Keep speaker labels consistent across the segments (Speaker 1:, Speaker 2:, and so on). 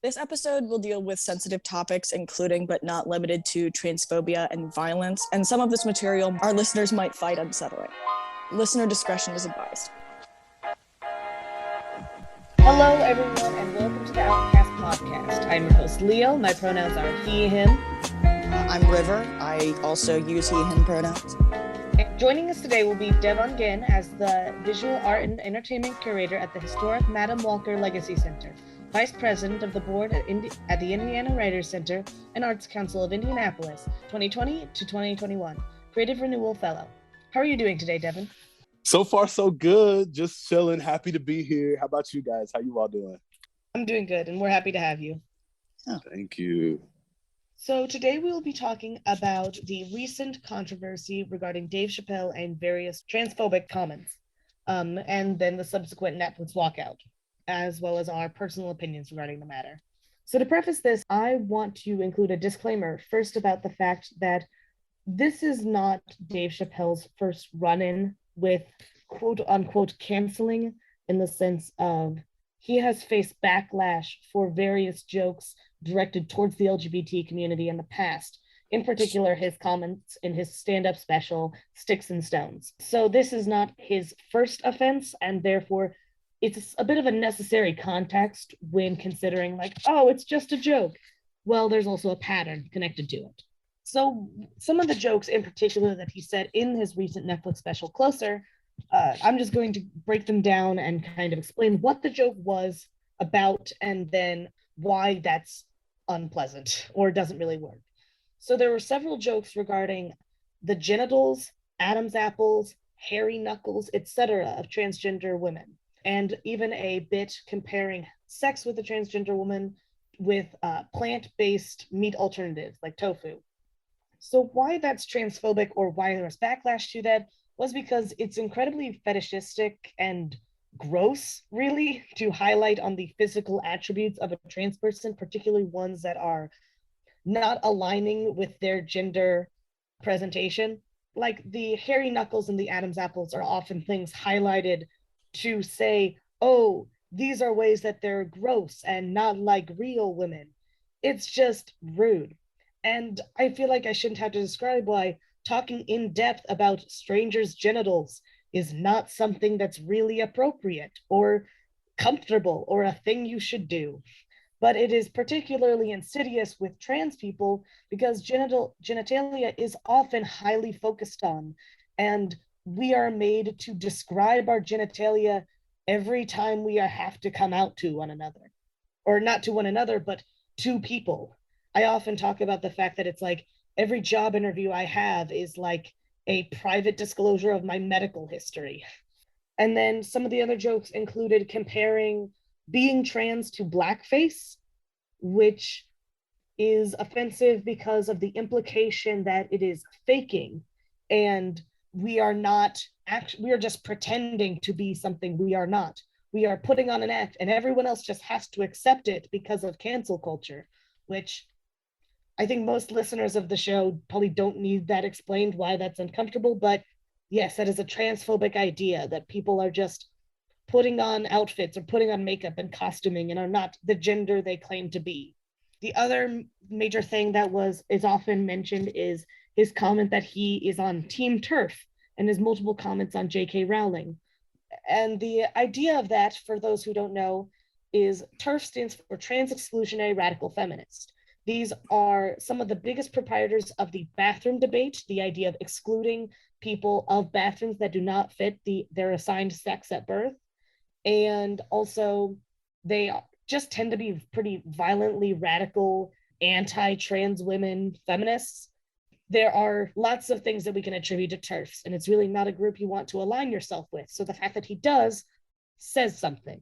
Speaker 1: This episode will deal with sensitive topics, including but not limited to transphobia and violence, and some of this material our listeners might find unsettling. Listener discretion is advised.
Speaker 2: Hello, everyone, and welcome to the Outcast Podcast. I'm your host, Leo. My pronouns are he, him.
Speaker 1: I'm River. I also use he, him pronouns.
Speaker 2: And joining us today will be Devon Ginn as the Visual Art and Entertainment Curator at the historic Madam Walker Legacy Center, Vice President of the Board at the Indiana Writers Center and Arts Council of Indianapolis, 2020 to 2021, Creative Renewal Fellow. How are you doing today, Devon?
Speaker 3: So far, so good. Just chilling. Happy to be here. How about you guys? How you all doing?
Speaker 2: I'm doing good, and we're happy to have you.
Speaker 3: Oh. Thank you.
Speaker 2: So today we will be talking about the recent controversy regarding Dave Chappelle and various transphobic comments, and then the subsequent Netflix walkout, as well as our personal opinions regarding the matter. So to preface this, I want to include a disclaimer first about the fact that this is not Dave Chappelle's first run-in with quote-unquote canceling, in the sense of he has faced backlash for various jokes directed towards the LGBT community in the past, in particular his comments in his stand-up special, Sticks and Stones. So this is not his first offense, and therefore it's a bit of a necessary context when considering like, oh, it's just a joke. Well, there's also a pattern connected to it. So some of the jokes in particular that he said in his recent Netflix special, Closer, I'm just going to break them down and kind of explain what the joke was about and then why that's unpleasant or doesn't really work. So there were several jokes regarding the genitals, Adam's apples, hairy knuckles, etc. of transgender women, and even a bit comparing sex with a transgender woman with plant-based meat alternatives like tofu. So why that's transphobic or why there's backlash to that was because it's incredibly fetishistic and gross, really, to highlight on the physical attributes of a trans person, particularly ones that are not aligning with their gender presentation. Like the hairy knuckles and the Adam's apples are often things highlighted to say, oh, these are ways that they're gross and not like real women. It's just rude. And I feel like I shouldn't have to describe why talking in depth about strangers' genitals is not something that's really appropriate or comfortable or a thing you should do. But it is particularly insidious with trans people because genitalia is often highly focused on, and we are made to describe our genitalia every time we have to come out to one another. Or not to one another, but to people. I often talk about the fact that it's like every job interview I have is like a private disclosure of my medical history. And then some of the other jokes included comparing being trans to blackface, which is offensive because of the implication that it is faking and we are just pretending to be something we are not. We are putting on an act and everyone else just has to accept it because of cancel culture, which I think most listeners of the show probably don't need that explained why that's uncomfortable, but yes, that is a transphobic idea that people are just putting on outfits or putting on makeup and costuming and are not the gender they claim to be. The other major thing that is often mentioned is his comment that he is on Team TERF and his multiple comments on J.K. Rowling. And the idea of that, for those who don't know, is TERF stands for Trans Exclusionary Radical Feminist. These are some of the biggest proprietors of the bathroom debate, the idea of excluding people of bathrooms that do not fit their assigned sex at birth. And also, they just tend to be pretty violently radical, anti-trans women feminists. There are lots of things that we can attribute to TERFs, and it's really not a group you want to align yourself with. So the fact that he does says something.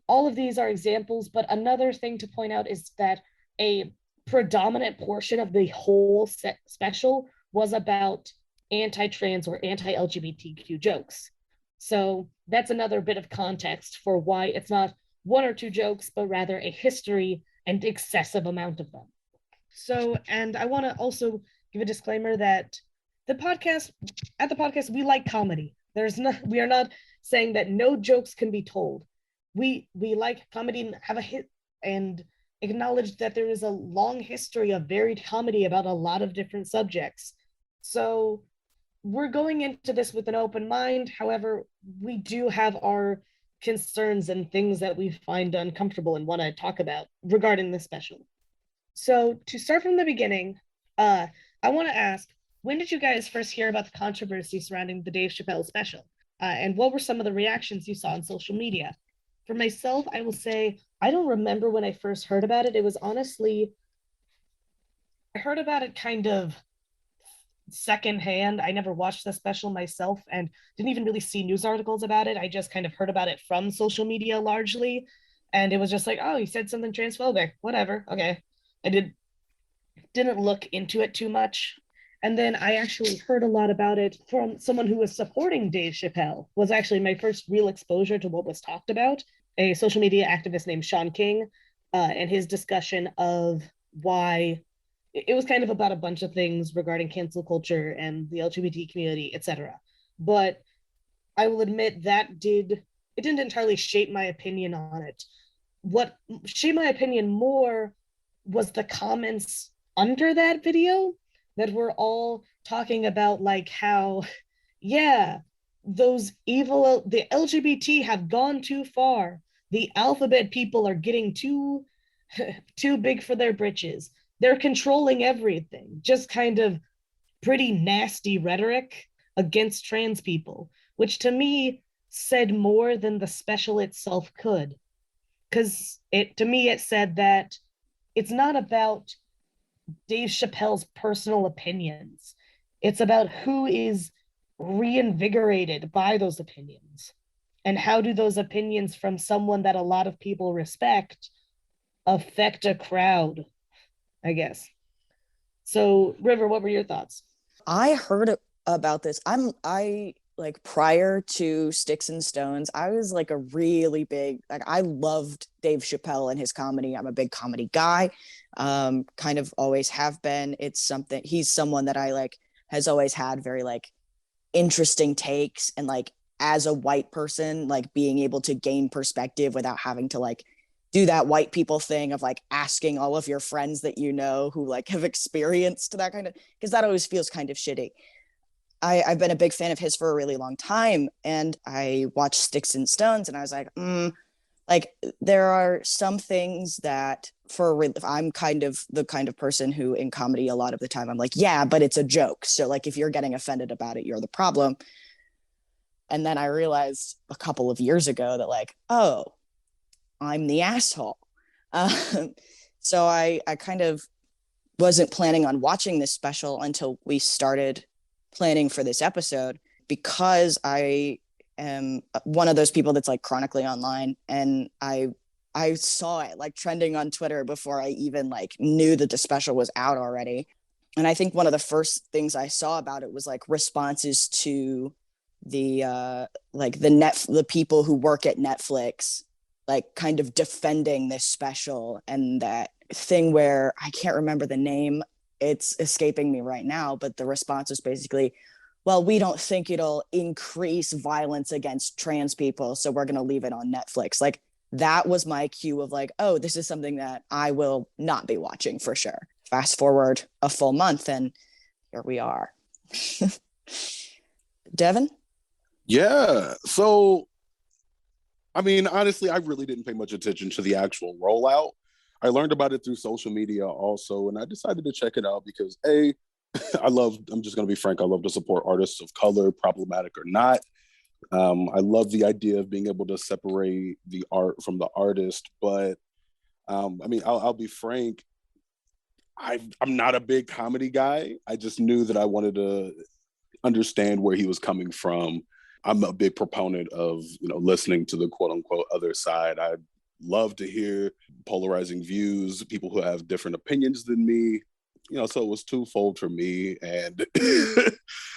Speaker 2: All of these are examples, but another thing to point out is that a predominant portion of the whole special was about anti-trans or anti-LGBTQ jokes. So that's another bit of context for why it's not one or two jokes, but rather a history and excessive amount of them. So, and I want to also give a disclaimer that at the podcast, we like comedy. We are not saying that no jokes can be told. We like comedy and have a hit, and acknowledged that there is a long history of varied comedy about a lot of different subjects. So we're going into this with an open mind. However, we do have our concerns and things that we find uncomfortable and want to talk about regarding this special. So to start from the beginning, I want to ask, when did you guys first hear about the controversy surrounding the Dave Chappelle special? And what were some of the reactions you saw on social media? For myself, I will say I don't remember when I first heard about it. It was honestly, I heard about it kind of secondhand. I never watched the special myself and didn't even really see news articles about it. I just kind of heard about it from social media largely. And it was just like, oh, he said something transphobic, whatever. Okay. I didn't look into it too much. And then I actually heard a lot about it from someone who was supporting Dave Chappelle, was actually my first real exposure to what was talked about, a social media activist named Sean King, and his discussion of why it was kind of about a bunch of things regarding cancel culture and the LGBT community, etc. But I will admit it didn't entirely shape my opinion on it. What shaped my opinion more was the comments under that video that were all talking about like how, yeah, the LGBT have gone too far. The alphabet people are getting too big for their britches. They're controlling everything. Just kind of pretty nasty rhetoric against trans people, which to me said more than the special itself could. Because to me, it said that it's not about Dave Chappelle's personal opinions. It's about who is reinvigorated by those opinions. And how do those opinions from someone that a lot of people respect affect a crowd, I guess. So, River, what were your thoughts?
Speaker 1: I heard about this. I like prior to Sticks and Stones, I was like a really big, like I loved Dave Chappelle and his comedy. I'm a big comedy guy. Kind of always have been. He's someone that I like has always had very like interesting takes, and like as a white person, like being able to gain perspective without having to like do that white people thing of like asking all of your friends that you know who like have experienced that kind of, because that always feels kind of shitty. I've been a big fan of his for a really long time, and I watched Sticks and Stones, and I was like there are some things that I'm kind of the kind of person who in comedy a lot of the time I'm like, yeah, but it's a joke. So like if you're getting offended about it, you're the problem. And then I realized a couple of years ago that like, oh, I'm the asshole. So I kind of wasn't planning on watching this special until we started planning for this episode, because I am one of those people that's like chronically online, and I saw it like trending on Twitter before I even like knew that the special was out already. And I think one of the first things I saw about it was like responses to the people who work at Netflix like kind of defending this special, and that thing where I can't remember the name, it's escaping me right now, but the response was basically, well, we don't think it'll increase violence against trans people, so we're going to leave it on Netflix. Like that was my cue of like, oh, this is something that I will not be watching for sure. Fast forward a full month and here we are. Devin?
Speaker 3: Yeah. So, I mean, honestly, I really didn't pay much attention to the actual rollout. I learned about it through social media also, and I decided to check it out because I'm just going to be frank, I love to support artists of color, problematic or not. I love the idea of being able to separate the art from the artist, but I mean, I'll be frank, I'm not a big comedy guy. I just knew that I wanted to understand where he was coming from. I'm a big proponent of, listening to the quote unquote other side. I love to hear polarizing views, people who have different opinions than me. So it was twofold for me. And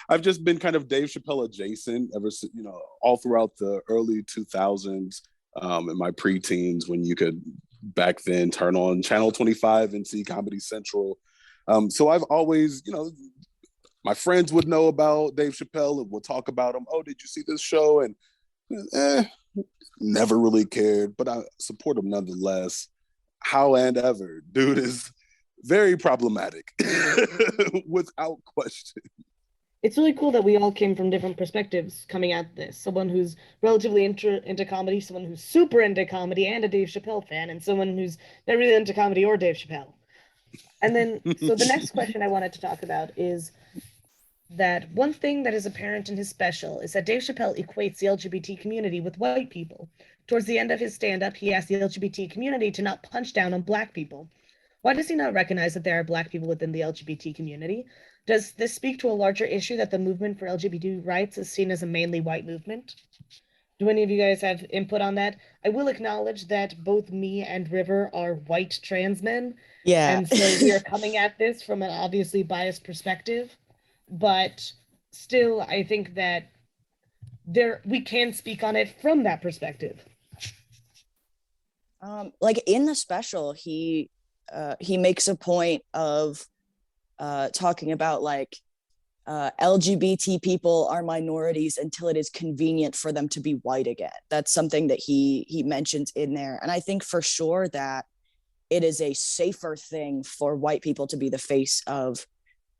Speaker 3: I've just been kind of Dave Chappelle adjacent ever since, all throughout the early 2000s, in my preteens, when you could back then turn on Channel 25 and see Comedy Central. So I've always, my friends would know about Dave Chappelle and would talk about him. Oh, did you see this show? And never really cared, but I support him nonetheless. how and ever, dude is very problematic without question.
Speaker 2: It's really cool that we all came from different perspectives coming at this. Someone who's relatively into comedy, someone who's super into comedy and a Dave Chappelle fan, and someone who's not really into comedy or Dave Chappelle. And then, so the next question I wanted to talk about is that one thing that is apparent in his special is that Dave Chappelle equates the LGBT community with white people. Towards the end of his stand-up, he asked the LGBT community to not punch down on Black people. Why does he not recognize that there are Black people within the LGBT community? Does this speak to a larger issue that the movement for LGBT rights is seen as a mainly white movement? Do any of you guys have input on that? I will acknowledge that both me and River are white trans men,
Speaker 1: Yeah.
Speaker 2: and so we are coming at this from an obviously biased perspective, but still, I think that we can speak on it from that perspective.
Speaker 1: Like in the special, he makes a point of talking about like LGBT people are minorities until it is convenient for them to be white again. That's something that he mentions in there. And I think for sure that it is a safer thing for white people to be the face of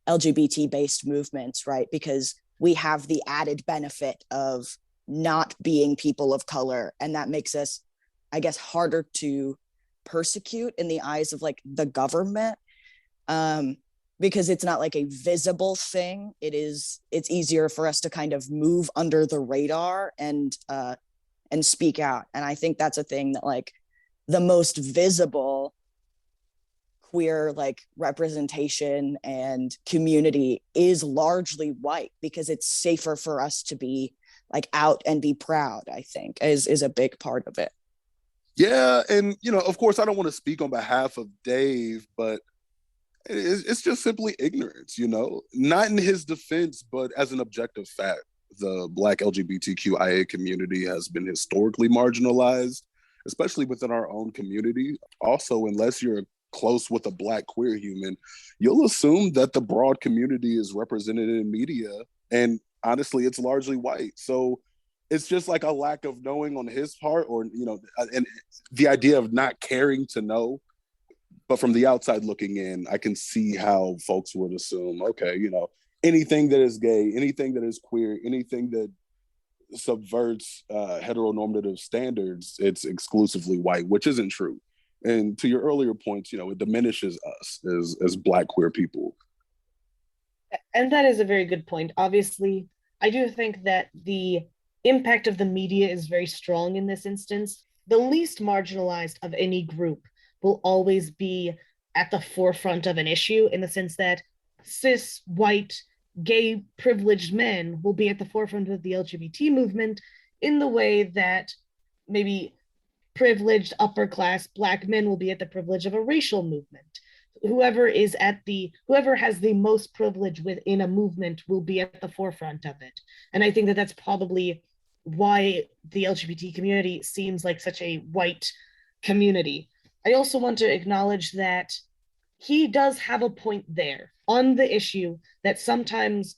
Speaker 1: LGBT based movements, right? Because we have the added benefit of not being people of color. And that makes us, I guess, harder to persecute in the eyes of like the government. Because it's not like a visible thing. It's easier for us to kind of move under the radar and speak out. And I think that's a thing that like the most visible queer like representation and community is largely white, because it's safer for us to be like out and be proud, I think is a big part of it.
Speaker 3: Yeah, and of course, I don't want to speak on behalf of Dave, but it's just simply ignorance, not in his defense, but as an objective fact. The Black LGBTQIA community has been historically marginalized, especially within our own community. Also, unless you're close with a Black queer human, you'll assume that the broad community is represented in media, and honestly, it's largely white. So it's just like a lack of knowing on his part, or and the idea of not caring to know. But from the outside looking in, I can see how folks would assume, okay, anything that is gay, anything that is queer, anything that subverts heteronormative standards, it's exclusively white, which isn't true. And to your earlier points, it diminishes us as Black queer people.
Speaker 2: And that is a very good point. Obviously, I do think that the impact of the media is very strong in this instance. The least marginalized of any group will always be at the forefront of an issue, in the sense that cis, white, gay, privileged men will be at the forefront of the LGBT movement, in the way that maybe privileged upper class Black men will be at the privilege of a racial movement. Whoever has the most privilege within a movement will be at the forefront of it. And I think that that's probably why the LGBT community seems like such a white community. I also want to acknowledge that he does have a point there on the issue that sometimes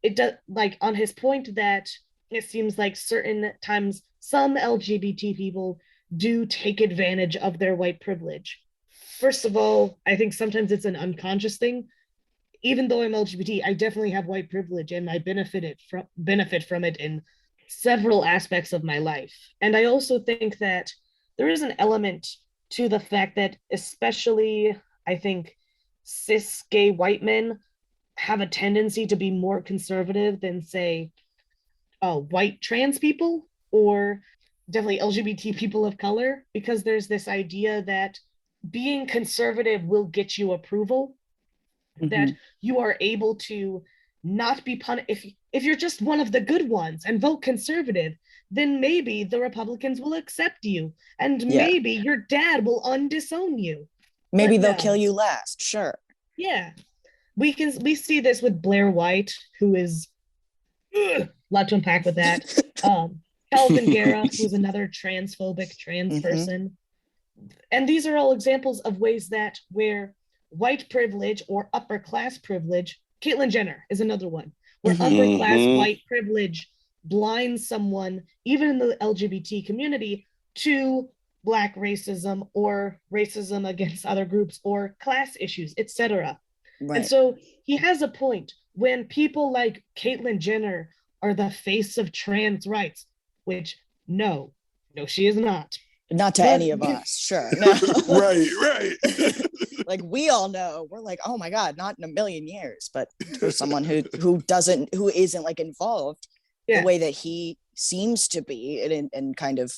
Speaker 2: it does, like on his point that it seems like certain times some LGBT people do take advantage of their white privilege. First of all, I think sometimes it's an unconscious thing. Even though I'm LGBT, I definitely have white privilege, and I benefit from it in several aspects of my life. And I also think that there is an element to the fact that, especially, I think, cis gay white men have a tendency to be more conservative than, say, white trans people, or definitely LGBT people of color, because there's this idea that being conservative will get you approval, that you are able to not be punished. If you're just one of the good ones and vote conservative, then maybe the Republicans will accept you, and maybe your dad will undisown you.
Speaker 1: Maybe they'll kill you last. Sure.
Speaker 2: Yeah. We see this with Blair White, who is a lot to unpack with that. Calvin Guerra, who's another transphobic trans person. And these are all examples of ways that where white privilege or upper class privilege, Caitlyn Jenner is another one, where upper class white privilege blinds someone, even in the LGBT community, to Black racism or racism against other groups or class issues, etc. And
Speaker 1: Right.
Speaker 2: so he has a point when people like Caitlyn Jenner are the face of trans rights, which no, she is not.
Speaker 1: Not to
Speaker 2: But
Speaker 1: any of us, sure. No.
Speaker 3: Right, right.
Speaker 1: Like we all know, we're like, oh my God, not in a million years. But for someone who isn't like involved the
Speaker 2: yeah,
Speaker 1: way that he seems to be and kind of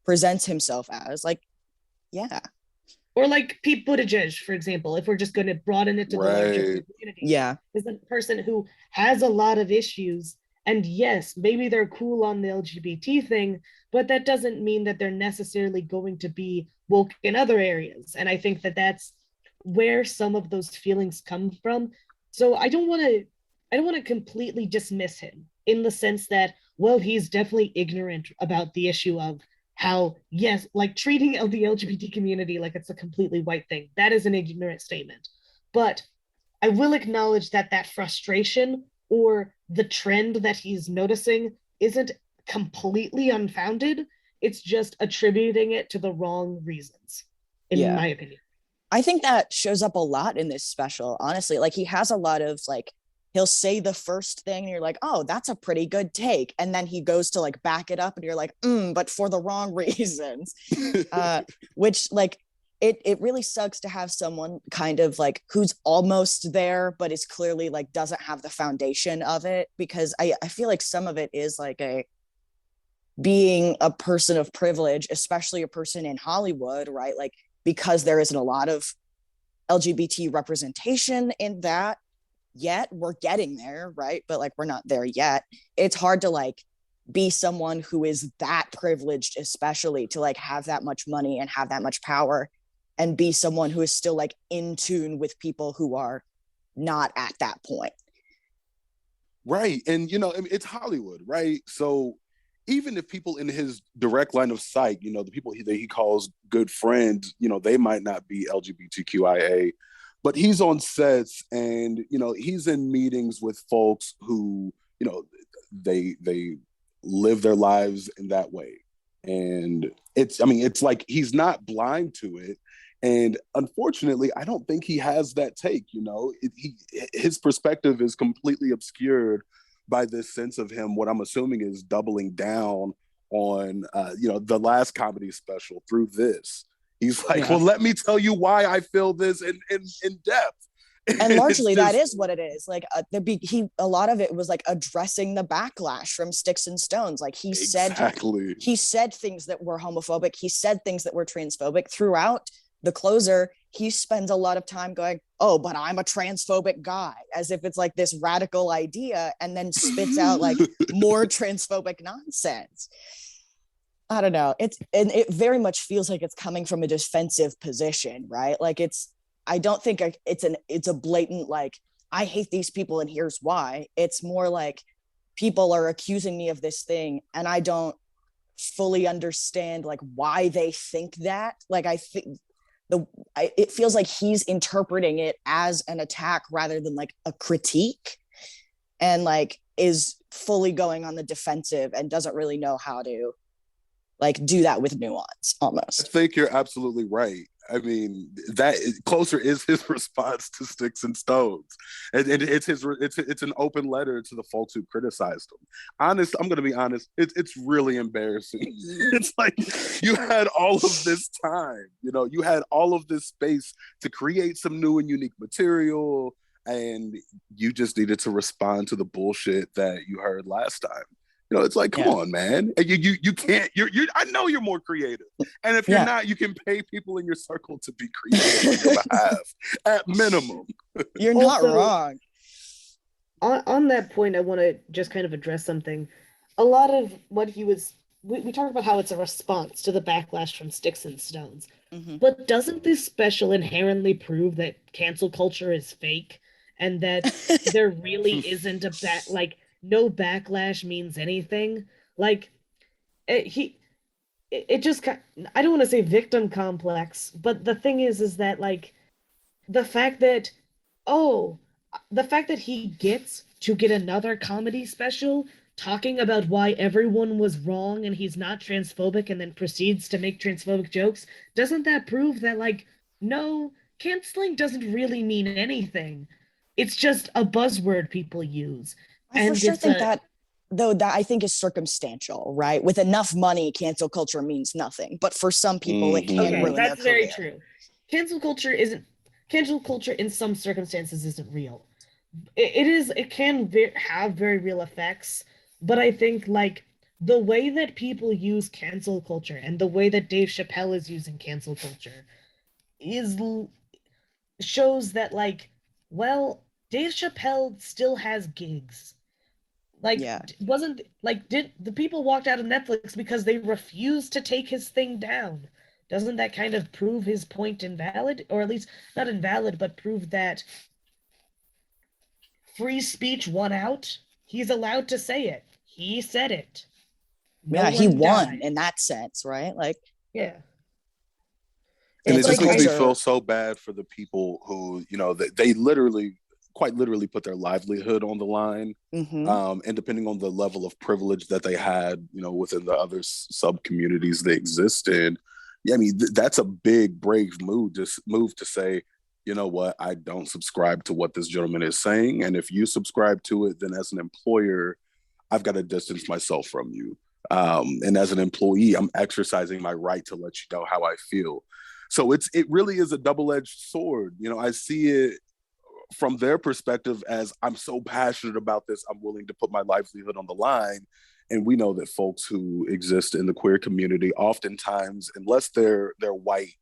Speaker 1: presents himself as, like, yeah.
Speaker 2: or like Pete Buttigieg, for example, if we're just going to broaden it to the larger
Speaker 3: Right.
Speaker 2: community,
Speaker 1: Yeah.
Speaker 2: is a person who has a lot of issues. And yes, maybe they're cool on the LGBT thing, but that doesn't mean that they're necessarily going to be woke in other areas. And I think that that's where some of those feelings come from. So I don't want to completely dismiss him in the sense that, well, he's definitely ignorant about the issue of how, yes, like treating the LGBT community like it's a completely white thing. That is an ignorant statement. But I will acknowledge that that frustration or the trend that he's noticing isn't completely unfounded. It's just attributing it to the wrong reasons, in
Speaker 1: Yeah.
Speaker 2: my opinion.
Speaker 1: I think that shows up a lot in this special, honestly. Like he has a lot of like, he'll say the first thing and you're like, oh, that's a pretty good take. And then he goes to like back it up and you're like, but for the wrong reasons. Which like, it really sucks to have someone kind of like who's almost there, but is clearly like doesn't have the foundation of it, because I feel like some of it is like being a person of privilege, especially a person in Hollywood, right? Like, because there isn't a lot of LGBT representation in that yet. We're getting there, right? But like, we're not there yet. It's hard to like be someone who is that privileged, especially to like have that much money and have that much power and be someone who is still like in tune with people who are not at that point.
Speaker 3: Right. And, I mean, it's Hollywood, right? So even if people in his direct line of sight, the people that he calls good friends, they might not be LGBTQIA, but he's on sets and, he's in meetings with folks who, they live their lives in that way. And it's like he's not blind to it. And unfortunately, I don't think he has that take. His perspective is completely obscured by this sense of him. What I'm assuming is doubling down on, the last comedy special through this. He's like, well, let me tell you why I feel this in depth.
Speaker 1: And largely that is what it is. Like a lot of it was like addressing the backlash from Sticks and Stones. Like he said things that were homophobic. He said things that were transphobic throughout the closer. He spends a lot of time going, oh, but I'm a transphobic guy, as if it's like this radical idea, and then spits out like more transphobic nonsense. I don't know. It very much feels like it's coming from a defensive position, right? Like I don't think it's a blatant like, I hate these people and here's why. It's more like people are accusing me of this thing and I don't fully understand like why they think that. Like I think it feels like he's interpreting it as an attack rather than like a critique, and like is fully going on the defensive and doesn't really know how to like do that with nuance almost.
Speaker 3: I think you're absolutely right. I mean, closer is his response to Sticks and Stones, and it's an open letter to the folks who criticized him. I'm going to be honest. It's really embarrassing. It's like you had all of this time, you had all of this space to create some new and unique material, and you just needed to respond to the bullshit that you heard last time. It's like, come on, man. You can't, I know you're more creative. And if you're not, you can pay people in your circle to be creative on your behalf, at minimum.
Speaker 1: You're not wrong.
Speaker 2: On that point, I want to just kind of address something. A lot of what we talked about how it's a response to the backlash from Sticks and Stones. Mm-hmm. But doesn't this special inherently prove that cancel culture is fake and that there really isn't no backlash means anything? Like it just, I don't want to say victim complex, but the thing is that like the fact that he gets to get another comedy special talking about why everyone was wrong and he's not transphobic and then proceeds to make transphobic jokes, doesn't that prove that, like, no, canceling doesn't really mean anything? It's just a buzzword people use.
Speaker 1: I for
Speaker 2: And
Speaker 1: sure
Speaker 2: it's
Speaker 1: think
Speaker 2: a,
Speaker 1: that, though, that I think is circumstantial, right? With enough money, cancel culture means nothing. But for some people, it can
Speaker 2: okay,
Speaker 3: Mhm.
Speaker 1: ruin their
Speaker 2: that's very
Speaker 1: career.
Speaker 2: true. Cancel culture isn't, cancel culture in some circumstances isn't real. It can have very real effects, but I think, like, the way that people use cancel culture and the way that Dave Chappelle is using cancel culture is shows that, like, well, Dave Chappelle still has gigs. Like,
Speaker 1: Yeah.
Speaker 2: wasn't like did the people walked out of Netflix because they refused to take his thing down? Doesn't that kind of prove his point invalid, or at least not invalid, but prove that free speech won out? He's allowed to say it. He said it. No
Speaker 1: Yeah, he
Speaker 2: one
Speaker 1: won
Speaker 2: died.
Speaker 1: in that sense, right? Like,
Speaker 2: Yeah.
Speaker 3: And it
Speaker 2: It's
Speaker 1: cancel
Speaker 3: just
Speaker 2: like
Speaker 3: makes me
Speaker 1: culture.
Speaker 3: feel so bad for the people who, they literally, quite literally, put their livelihood on the line.
Speaker 1: Mm-hmm.
Speaker 3: And depending on the level of privilege that they had, within the other sub communities they exist in, yeah, I mean, that's a big, brave move to say, you know what, I don't subscribe to what this gentleman is saying. And if you subscribe to it, then as an employer, I've got to distance myself from you. And as an employee, I'm exercising my right to let you know how I feel. So it really is a double-edged sword. I see it from their perspective as, I'm so passionate about this, I'm willing to put my livelihood on the line. And we know that folks who exist in the queer community, oftentimes, unless they're white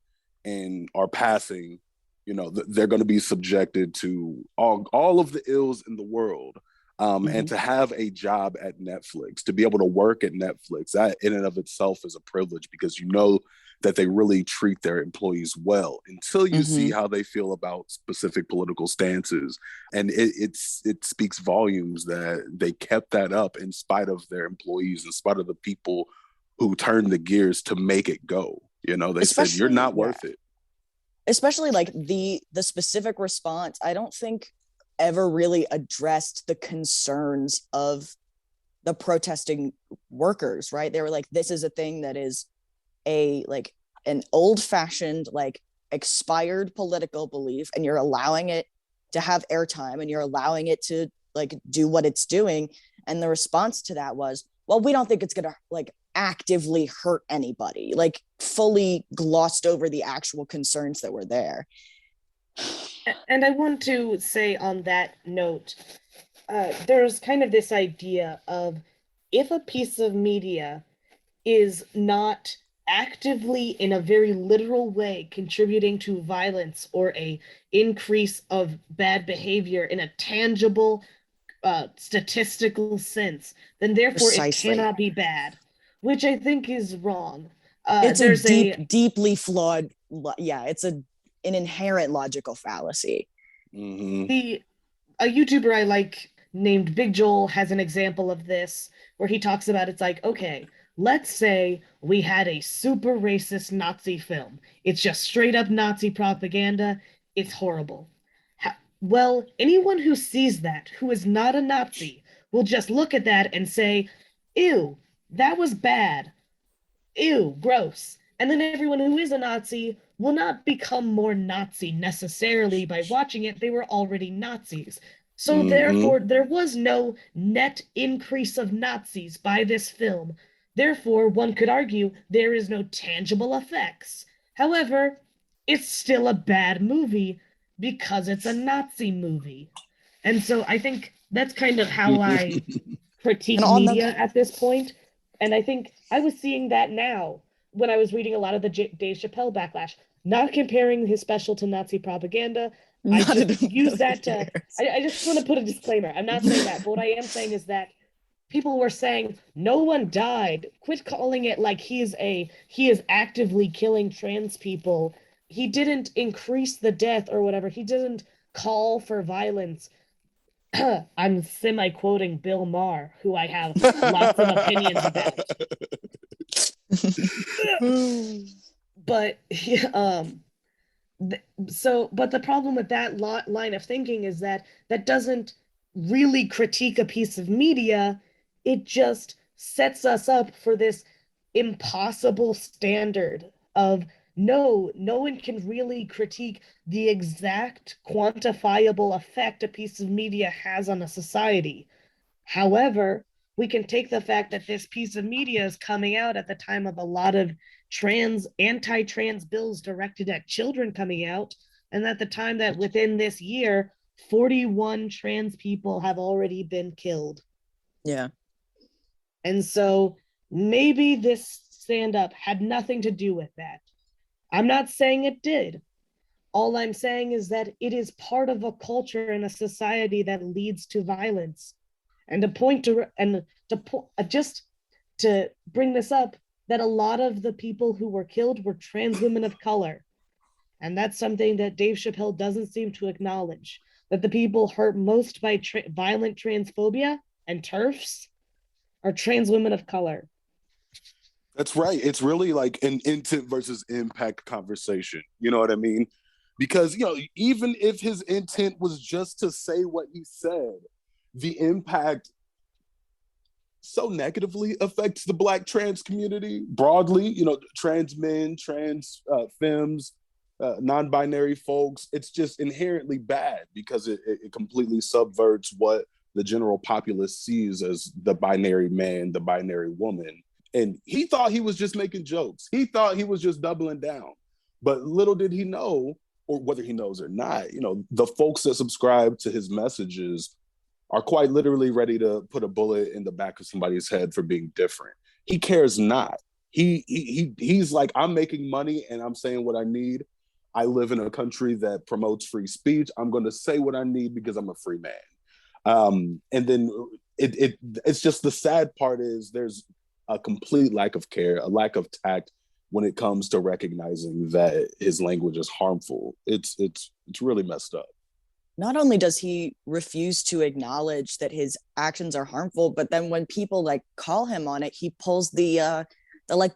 Speaker 3: and are passing, they're going to be subjected to all of the ills in the world. And
Speaker 1: Mm-hmm.
Speaker 3: to have a job at Netflix, to be able to work at Netflix, that in and of itself is a privilege, because that they really treat their employees well, until you
Speaker 1: Mm-hmm.
Speaker 3: see how they feel about specific political stances. And it speaks volumes that they kept that up in spite of their employees, in spite of the people who turned the gears to make it go. They said, you're
Speaker 1: Especially,
Speaker 3: not
Speaker 1: yeah,
Speaker 3: worth it.
Speaker 1: especially like the specific response, I don't think ever really addressed the concerns of the protesting workers, right? They were like, this is a thing that is a like an old-fashioned, like, expired political belief, and you're allowing it to have airtime, and you're allowing it to, like, do what it's doing. And the response to that was, well, we don't think it's gonna, like, actively hurt anybody, like, fully glossed over the actual concerns that were there.
Speaker 2: And I want to say on that note, there's kind of this idea of, if a piece of media is not actively, in a very literal way, contributing to violence or a increase of bad behavior in a tangible, statistical sense, then therefore it
Speaker 1: Precisely.
Speaker 2: cannot be bad, which I think is wrong.
Speaker 1: It's a
Speaker 2: There's a
Speaker 1: deeply flawed, yeah, it's an inherent logical fallacy.
Speaker 3: Mm-hmm.
Speaker 2: the a YouTuber I like named Big Joel has an example of this, where he talks about, it's like, okay, let's say we had a super racist Nazi film. It's just straight up Nazi propaganda. It's horrible. Well, anyone who sees that, who is not a Nazi, will just look at that and say, ew, that was bad. Ew, gross. And then everyone who is a Nazi will not become more Nazi necessarily by watching it. They were already Nazis. So
Speaker 3: Mm-hmm.
Speaker 2: therefore, there was no net increase of Nazis by this film. Therefore, one could argue there is no tangible effects. However, it's still a bad movie because it's a Nazi movie. And so I think that's kind of how I
Speaker 1: And
Speaker 2: critique
Speaker 1: on the
Speaker 2: media at this point. And I think I was seeing that now when I was reading a lot of the Dave Chappelle backlash, not comparing his special to Nazi propaganda. I
Speaker 1: Not
Speaker 2: just
Speaker 1: in a
Speaker 2: use
Speaker 1: million
Speaker 2: that to,
Speaker 1: years.
Speaker 2: I just want to put a disclaimer. I'm not saying that, but what I am saying is that people were saying no one died. Quit calling it like he is actively killing trans people. He didn't increase the death or whatever. He didn't call for violence. I'm semi quoting Bill Maher, who I have lots of opinions about. But but the problem with that line of thinking is that that doesn't really critique a piece of media. it just sets us up for this impossible standard of no one can really critique the exact quantifiable effect a piece of media has on a society. However, we can take the fact that this piece of media is coming out at the time of a lot of anti-trans bills directed at children coming out, and at the time that within this year, 41 trans people have already been killed.
Speaker 1: Yeah.
Speaker 2: And so maybe this stand-up had nothing to do with that. I'm not saying it did. All I'm saying is that it is part of a culture and a society that leads to violence. And just to bring this up, that a lot of the people who were killed were trans women of color. And that's something that Dave Chappelle doesn't seem to acknowledge, that the people hurt most by violent transphobia and TERFs are trans women of color.
Speaker 3: That's right. It's really like an intent versus impact conversation. You know what I mean? Because, even if his intent was just to say what he said, the impact so negatively affects the Black trans community broadly, trans men, trans femmes, non-binary folks. It's just inherently bad because it completely subverts what the general populace sees as the binary man, the binary woman. And he thought he was just making jokes. He thought he was just doubling down. But little did he know, or whether he knows or not, the folks that subscribe to his messages are quite literally ready to put a bullet in the back of somebody's head for being different. He cares not. He's like, I'm making money and I'm saying what I need. I live in a country that promotes free speech. I'm going to say what I need because I'm a free man. And then it's just, the sad part is there's a complete lack of care, a lack of tact when it comes to recognizing that his language is harmful. It's really messed up.
Speaker 1: Not only does he refuse to acknowledge that his actions are harmful, but then when people like call him on it, he pulls the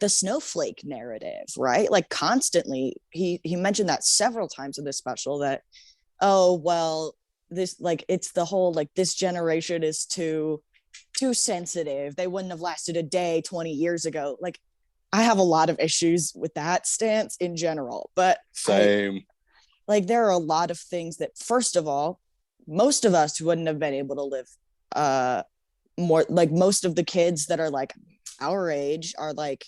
Speaker 1: snowflake narrative, right? Like constantly, he mentioned that several times in this special that, oh well, this, like, it's the whole like this generation is too sensitive. They wouldn't have lasted a day 20 years ago. Like, I have a lot of issues with that stance in general, but
Speaker 3: same.
Speaker 1: There are a lot of things that, first of all, most of us wouldn't have been able to live more. Like, most of the kids that are like our age are like,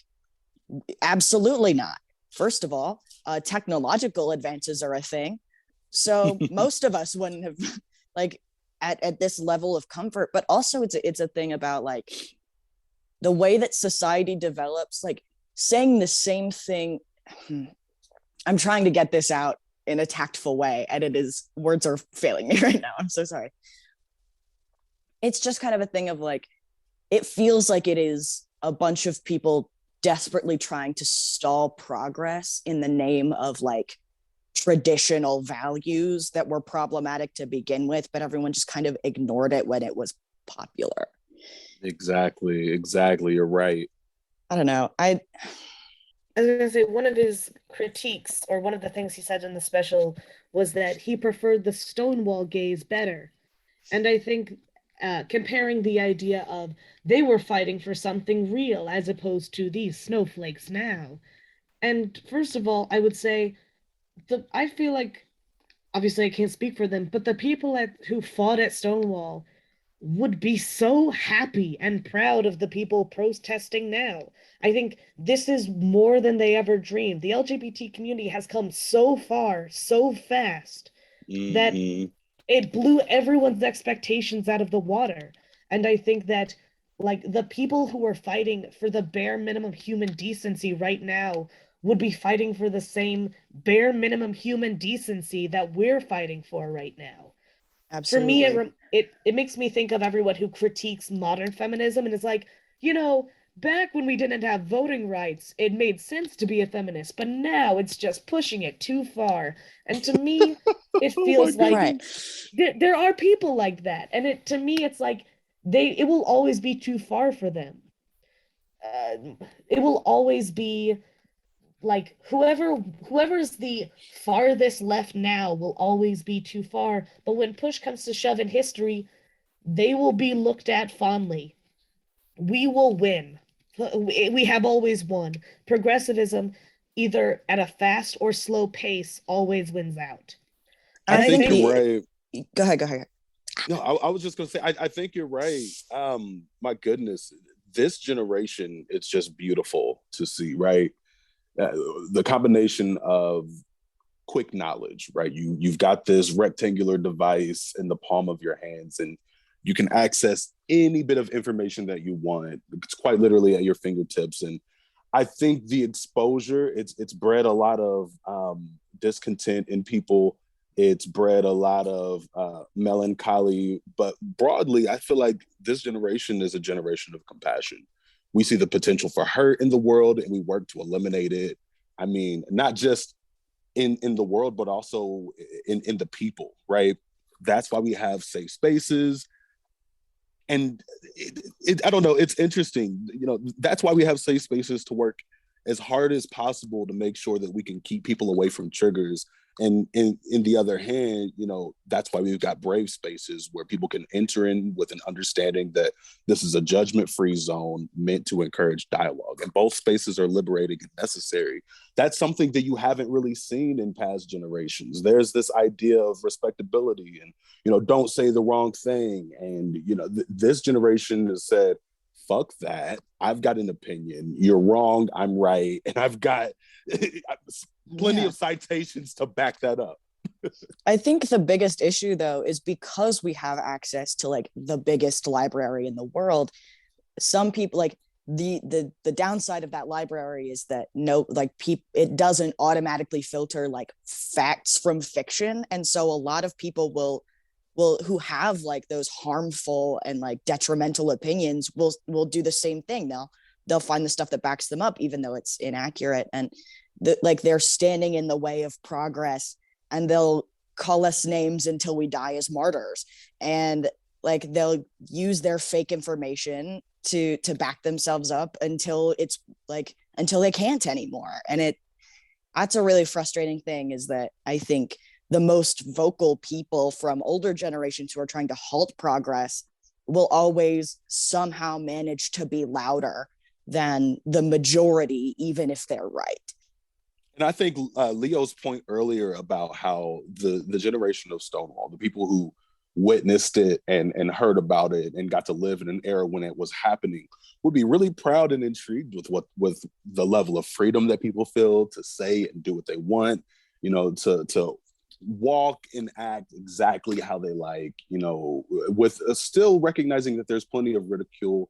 Speaker 1: absolutely not. First of all, technological advances are a thing. So most of us wouldn't have like at this level of comfort. But also it's a thing about like the way that society develops, like saying the same thing. I'm trying to get this out in a tactful way, and words are failing me right now. I'm so sorry. It's just kind of a thing of like, it feels like it is a bunch of people desperately trying to stall progress in the name of like traditional values that were problematic to begin with, but everyone just kind of ignored it when it was popular.
Speaker 3: Exactly. You're right.
Speaker 1: I don't know.
Speaker 2: I was going to say, one of his critiques, or one of the things he said in the special, was that he preferred the Stonewall gays better. And I think comparing the idea of they were fighting for something real as opposed to these snowflakes now. And first of all, I would say, I feel like, obviously I can't speak for them, but the people who fought at Stonewall would be so happy and proud of the people protesting now. I think this is more than they ever dreamed. The LGBT community has come so far, so fast, that it blew everyone's expectations out of the water. And I think that, like, the people who are fighting for the bare minimum human decency right now would be fighting for the same bare minimum human decency that we're fighting for right now.
Speaker 1: Absolutely.
Speaker 2: For me, it makes me think of everyone who critiques modern feminism and is like, back when we didn't have voting rights, it made sense to be a feminist, but now it's just pushing it too far. And to me, it feels like
Speaker 1: right.
Speaker 2: there are people like that, and to me, it's like it will always be too far for them. It will always be like whoever's the farthest left now will always be too far, but when push comes to shove in history, they will be looked at fondly. We will win. We have always won. Progressivism, either at a fast or slow pace, always wins out.
Speaker 3: I
Speaker 2: And I
Speaker 3: think
Speaker 2: think,
Speaker 3: you're right.
Speaker 1: Go ahead.
Speaker 3: No, I was just gonna say I think you're right. My goodness, this generation, it's just beautiful to see, right? Uh, the combination of quick knowledge, right? You've got this rectangular device in the palm of your hands, and you can access any bit of information that you want. It's quite literally at your fingertips. And I think the exposure, it's bred a lot of discontent in people. It's bred a lot of melancholy, but broadly, I feel like this generation is a generation of compassion. We see the potential for hurt in the world, and we work to eliminate it. I mean, not just in the world, but also in the people, right? That's why we have safe spaces. And I don't know, it's interesting. That's why we have safe spaces to work as hard as possible to make sure that we can keep people away from triggers. And in the other hand, that's why we've got brave spaces where people can enter in with an understanding that this is a judgment-free zone meant to encourage dialogue. And both spaces are liberating and necessary. That's something that you haven't really seen in past generations. There's this idea of respectability and, don't say the wrong thing. And, this generation has said, fuck that. I've got an opinion. You're wrong. I'm right. And I've got plenty of citations to back that up.
Speaker 1: I think the biggest issue, though, is because we have access to like the biggest library in the world. Some people like the downside of that library is that it doesn't automatically filter like facts from fiction, and so a lot of people will who have like those harmful and like detrimental opinions will do the same thing. They'll find the stuff that backs them up even though it's inaccurate, and they're standing in the way of progress, and they'll call us names until we die as martyrs, and like they'll use their fake information to back themselves up until they can't anymore. And that's a really frustrating thing, is that I think the most vocal people from older generations who are trying to halt progress will always somehow manage to be louder than the majority, even if they're right.
Speaker 3: And I think Leo's point earlier about how the generation of Stonewall, the people who witnessed it and heard about it and got to live in an era when it was happening, would be really proud and intrigued with the level of freedom that people feel to say and do what they want, to walk and act exactly how they like, with still recognizing that there's plenty of ridicule.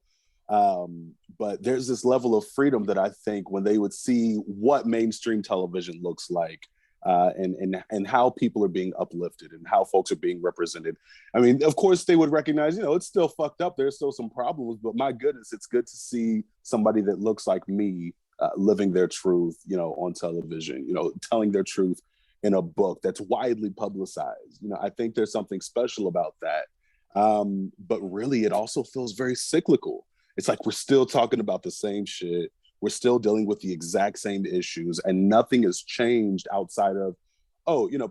Speaker 3: But there's this level of freedom that I think when they would see what mainstream television looks like, and how people are being uplifted and how folks are being represented. I mean, of course, they would recognize, it's still fucked up. There's still some problems, but my goodness, it's good to see somebody that looks like me living their truth, on television, telling their truth in a book that's widely publicized. I think there's something special about that. But really, it also feels very cyclical. It's like we're still talking about the same shit. We're still dealing with the exact same issues, and nothing has changed outside of,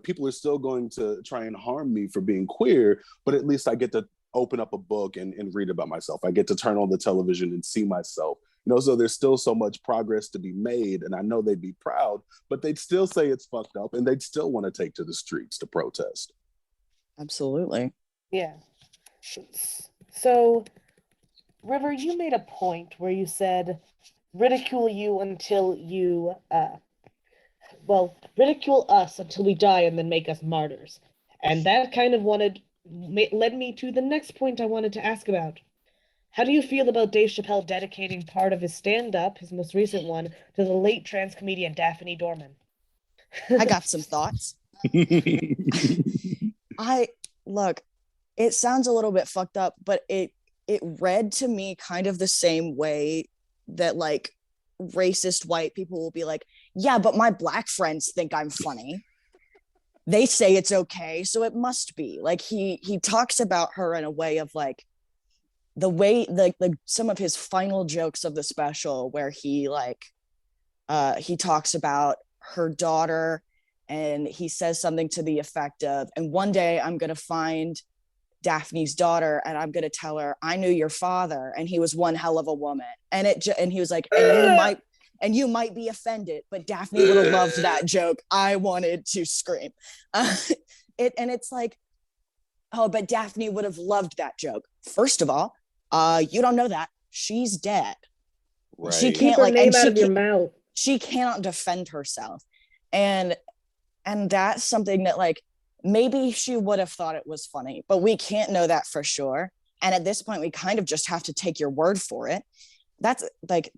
Speaker 3: people are still going to try and harm me for being queer, but at least I get to open up a book and read about myself. I get to turn on the television and see myself. So there's still so much progress to be made, and I know they'd be proud, but they'd still say it's fucked up, and they'd still want to take to the streets to protest.
Speaker 1: Absolutely.
Speaker 2: Yeah. So, River, you made a point where you said, ridicule you until you, ridicule us until we die and then make us martyrs. And that kind of led me to the next point I wanted to ask about. How do you feel about Dave Chappelle dedicating part of his stand-up, his most recent one, to the late trans comedian Daphne Dorman?
Speaker 1: I got some thoughts. Look, it sounds a little bit fucked up, but it read to me kind of the same way that like racist white people will be like, yeah, but my black friends think I'm funny. They say it's okay, so it must be. Like he talks about her in a way of like, the way like some of his final jokes of the special, where he talks about her daughter, and he says something to the effect of, and one day I'm going to find Daphne's daughter, and I'm gonna tell her I knew your father, and he was one hell of a woman. And he was like, and you might be offended, but Daphne would have loved that joke. I wanted to scream. It's like, oh, but Daphne would have loved that joke. First of all, you don't know that she's dead.
Speaker 3: Right.
Speaker 1: She
Speaker 2: Keep
Speaker 1: can't
Speaker 2: her
Speaker 1: like,
Speaker 2: name
Speaker 1: and
Speaker 2: out of your mouth.
Speaker 1: she cannot defend herself, and that's something that like maybe she would have thought it was funny, but we can't know that for sure. And at this point, we kind of just have to take your word for it. That's like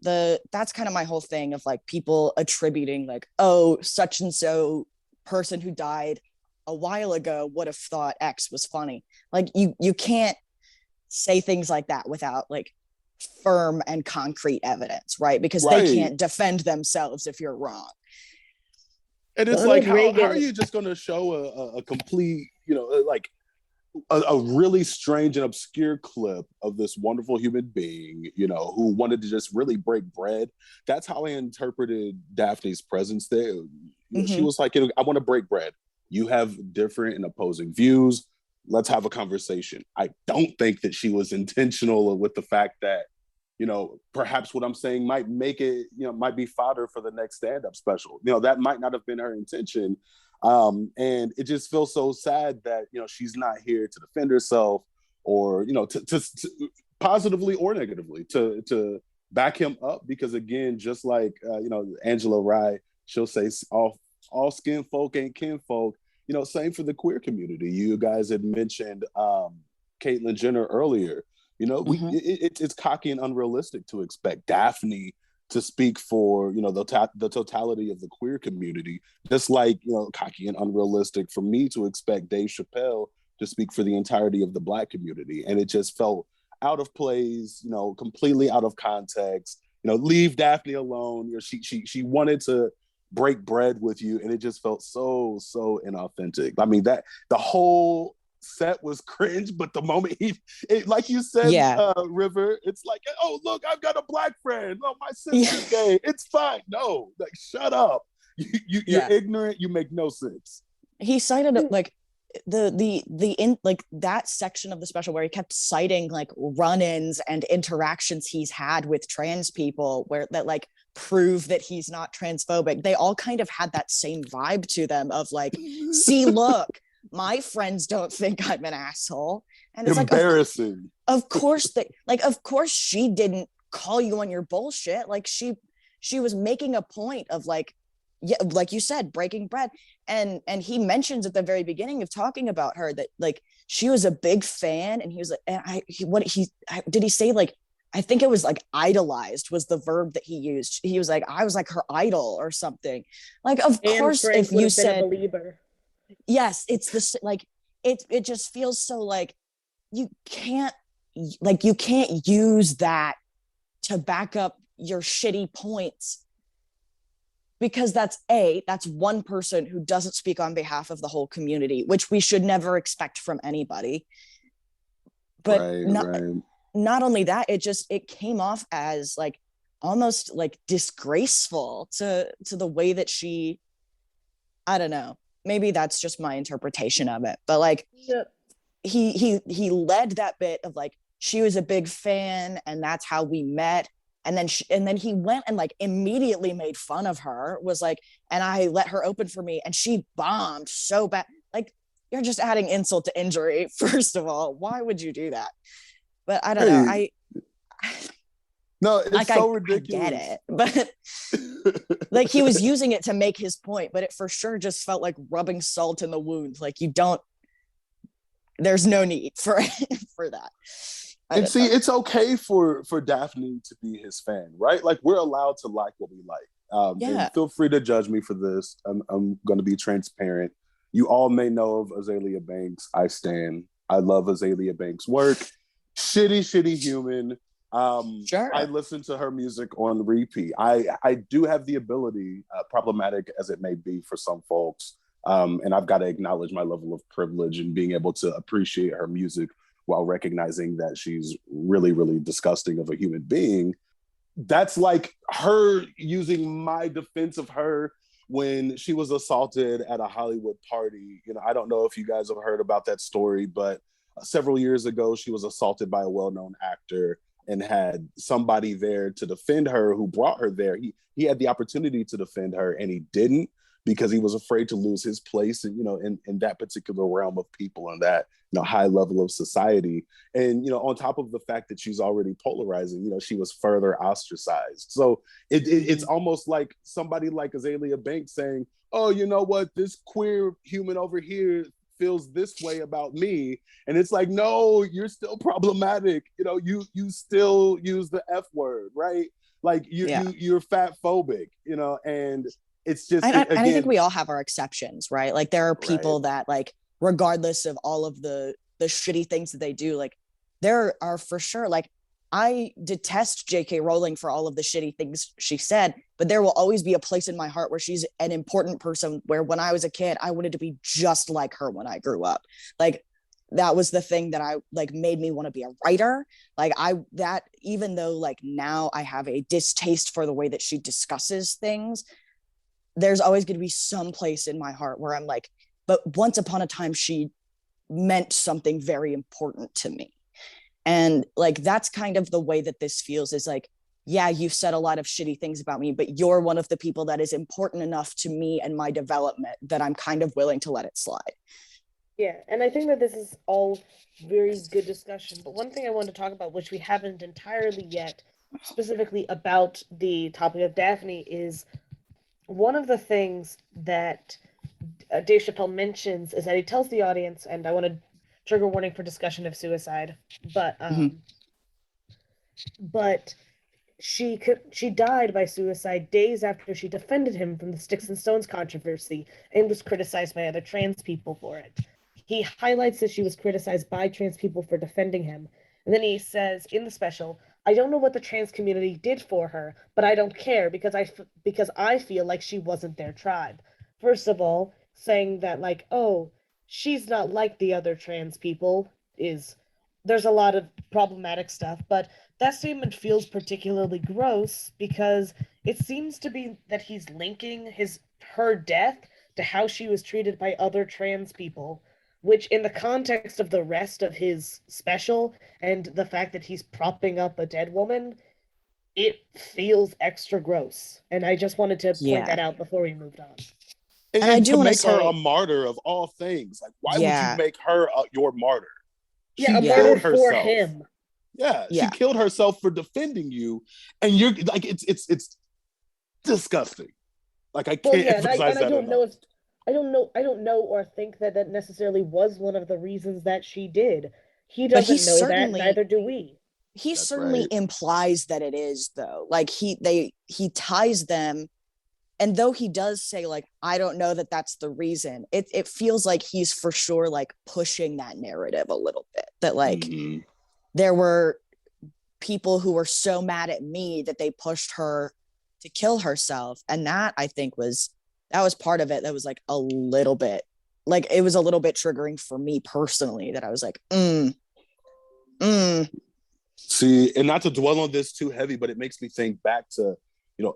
Speaker 1: that's kind of my whole thing of like people attributing like, oh, such and so person who died a while ago would have thought X was funny. Like you can't say things like that without like firm and concrete evidence, right? Because they can't defend themselves if you're wrong.
Speaker 3: And it's
Speaker 2: Ronald
Speaker 3: like, how
Speaker 2: Reagan.
Speaker 3: are you just going to show a complete, you know, like a really strange and obscure clip of this wonderful human being, you know, who wanted to just really break bread? That's how I interpreted Daphne's presence there. You know, she was like, you know, I want to break bread. You have different and opposing views. Let's have a conversation. I don't think that she was intentional with the fact that, you know, perhaps what I'm saying might make it, you know, might be fodder for the next stand-up special. You know, that might not have been her intention. And it just feels so sad that, you know, she's not here to defend herself or, you know, to positively or negatively to back him up. Because again, just like, you know, Angela Rye, she'll say all skin folk ain't kin folk. You know, same for the queer community. You guys had mentioned Caitlyn Jenner earlier. You know, it's cocky and unrealistic to expect Daphne to speak for, you know, the totality of the queer community, just like, you know, cocky and unrealistic for me to expect Dave Chappelle to speak for the entirety of the Black community. And it just felt out of place, you know, completely out of context. You know, leave Daphne alone. You know, she wanted to break bread with you, and it just felt so inauthentic. I mean, that the whole set was cringe, but the moment like you said, River, it's like, oh look, I've got a Black friend. Oh, my sister's gay. It's fine. No, like, shut up. You're ignorant. You make no sense.
Speaker 1: He cited like the in like that section of the special where he kept citing like run-ins and interactions he's had with trans people where that like prove that he's not transphobic. They all kind of had that same vibe to them of like, see, look, my friends don't think I'm an asshole. And it's
Speaker 3: embarrassing.
Speaker 1: Like, of course she didn't call you on your bullshit. Like she was making a point of like, yeah, like you said, breaking bread. And he mentions at the very beginning of talking about her that like she was a big fan, and he was like, and did he say like, I think it was like idolized was the verb that he used. He was like, I was like her idol or something. Like, of course, if you said,
Speaker 2: a believer.
Speaker 1: Yes, it's this like it just feels so like you can't use that to back up your shitty points, because that's one person who doesn't speak on behalf of the whole community, which we should never expect from anybody. But not only that, it came off as like almost like disgraceful to the way that she, I don't know, maybe that's just my interpretation of it, but like he led that bit of like, she was a big fan and that's how we met. And then he went and like immediately made fun of her, was like, and I let her open for me and she bombed so bad. Like, you're just adding insult to injury. First of all, why would you do that? But I don't know.
Speaker 3: No, it's like, so ridiculous.
Speaker 1: I get it, but like he was using it to make his point, but it for sure just felt like rubbing salt in the wound. Like there's no need for that.
Speaker 3: And see, it's okay for Daphne to be his fan, right? Like, we're allowed to like what we like. And feel free to judge me for this. I'm going to be transparent. You all may know of Azalea Banks. I love Azalea Banks' work. Shitty human.
Speaker 1: Sure.
Speaker 3: I listen to her music on repeat. I do have the ability, problematic as it may be for some folks, and I've got to acknowledge my level of privilege in being able to appreciate her music while recognizing that she's really, really disgusting of a human being. That's like her using my defense of her when she was assaulted at a Hollywood party. You know, I don't know if you guys have heard about that story, but several years ago, she was assaulted by a well-known actor and had somebody there to defend her who brought her there. He had the opportunity to defend her and he didn't because he was afraid to lose his place in that particular realm of people and that high level of society. And on top of the fact that she's already polarizing, she was further ostracized. So it's almost like somebody like Azalea Banks saying, oh, you know what, this queer human over here feels this way about me, and it's like, no, you're still problematic. You still use the F word, right? Like you're fat phobic, and it's just
Speaker 1: and I think we all have our exceptions, right? Like there are people
Speaker 3: right.
Speaker 1: that, like, regardless of all of the shitty things that they do, like there are for sure, like, I detest J.K. Rowling for all of the shitty things she said, but there will always be a place in my heart where she's an important person, where when I was a kid, I wanted to be just like her when I grew up. Like, that was the thing that made me want to be a writer. Like, even though, like, now I have a distaste for the way that she discusses things, there's always going to be some place in my heart where I'm like, but once upon a time, she meant something very important to me. And like, that's kind of the way that this feels, is like, yeah, you've said a lot of shitty things about me, but you're one of the people that is important enough to me and my development that I'm kind of willing to let it slide.
Speaker 2: Yeah, and I think that this is all very good discussion. But one thing I want to talk about, which we haven't entirely yet, specifically about the topic of Daphne, is one of the things that Dave Chappelle mentions is that he tells the audience, and I want to trigger warning for discussion of suicide, but but she died by suicide days after she defended him from the Sticks and Stones controversy and was criticized by other trans people for it. He highlights that she was criticized by trans people for defending him, and then he says in the special, I don't know what the trans community did for her, but I don't care because I feel like she wasn't their tribe. First of all, saying that, like, oh, she's not like the other trans people, is there's a lot of problematic stuff, but that statement feels particularly gross because it seems to be that he's linking her death to how she was treated by other trans people, which in the context of the rest of his special and the fact that he's propping up a dead woman, it feels extra gross. And I just wanted to point
Speaker 1: Yeah.
Speaker 2: that out before we moved on.
Speaker 1: And I do
Speaker 3: to
Speaker 1: want to
Speaker 3: make her
Speaker 1: say,
Speaker 3: a martyr of all things, like, why would you
Speaker 1: yeah,
Speaker 3: make her your martyr?
Speaker 2: Yeah,
Speaker 3: She
Speaker 2: a
Speaker 1: Yeah.
Speaker 2: martyr
Speaker 3: killed
Speaker 2: for
Speaker 3: herself.
Speaker 2: him.
Speaker 3: Yeah, she
Speaker 1: yeah.
Speaker 3: killed herself for defending you, and you're like, it's disgusting. Like, I
Speaker 2: Well,
Speaker 3: can't
Speaker 2: yeah, and
Speaker 3: emphasize
Speaker 2: I
Speaker 3: that
Speaker 2: don't
Speaker 3: enough.
Speaker 2: know if I don't know or think that that necessarily was one of the reasons that she did. He
Speaker 1: But he
Speaker 2: doesn't know that,
Speaker 1: certainly
Speaker 2: neither do we.
Speaker 1: he
Speaker 3: That's
Speaker 1: certainly
Speaker 3: right.
Speaker 1: implies that it is, though. Like, he ties them, and though he does say, like, I don't know that that's the reason, it feels like he's for sure, like, pushing that narrative a little bit, that like there were people who were so mad at me that they pushed her to kill herself, and that, I think, that was part of it. That was like a little bit, like, it was a little bit triggering for me personally, that I was like,
Speaker 3: See, and not to dwell on this too heavy, but it makes me think back to,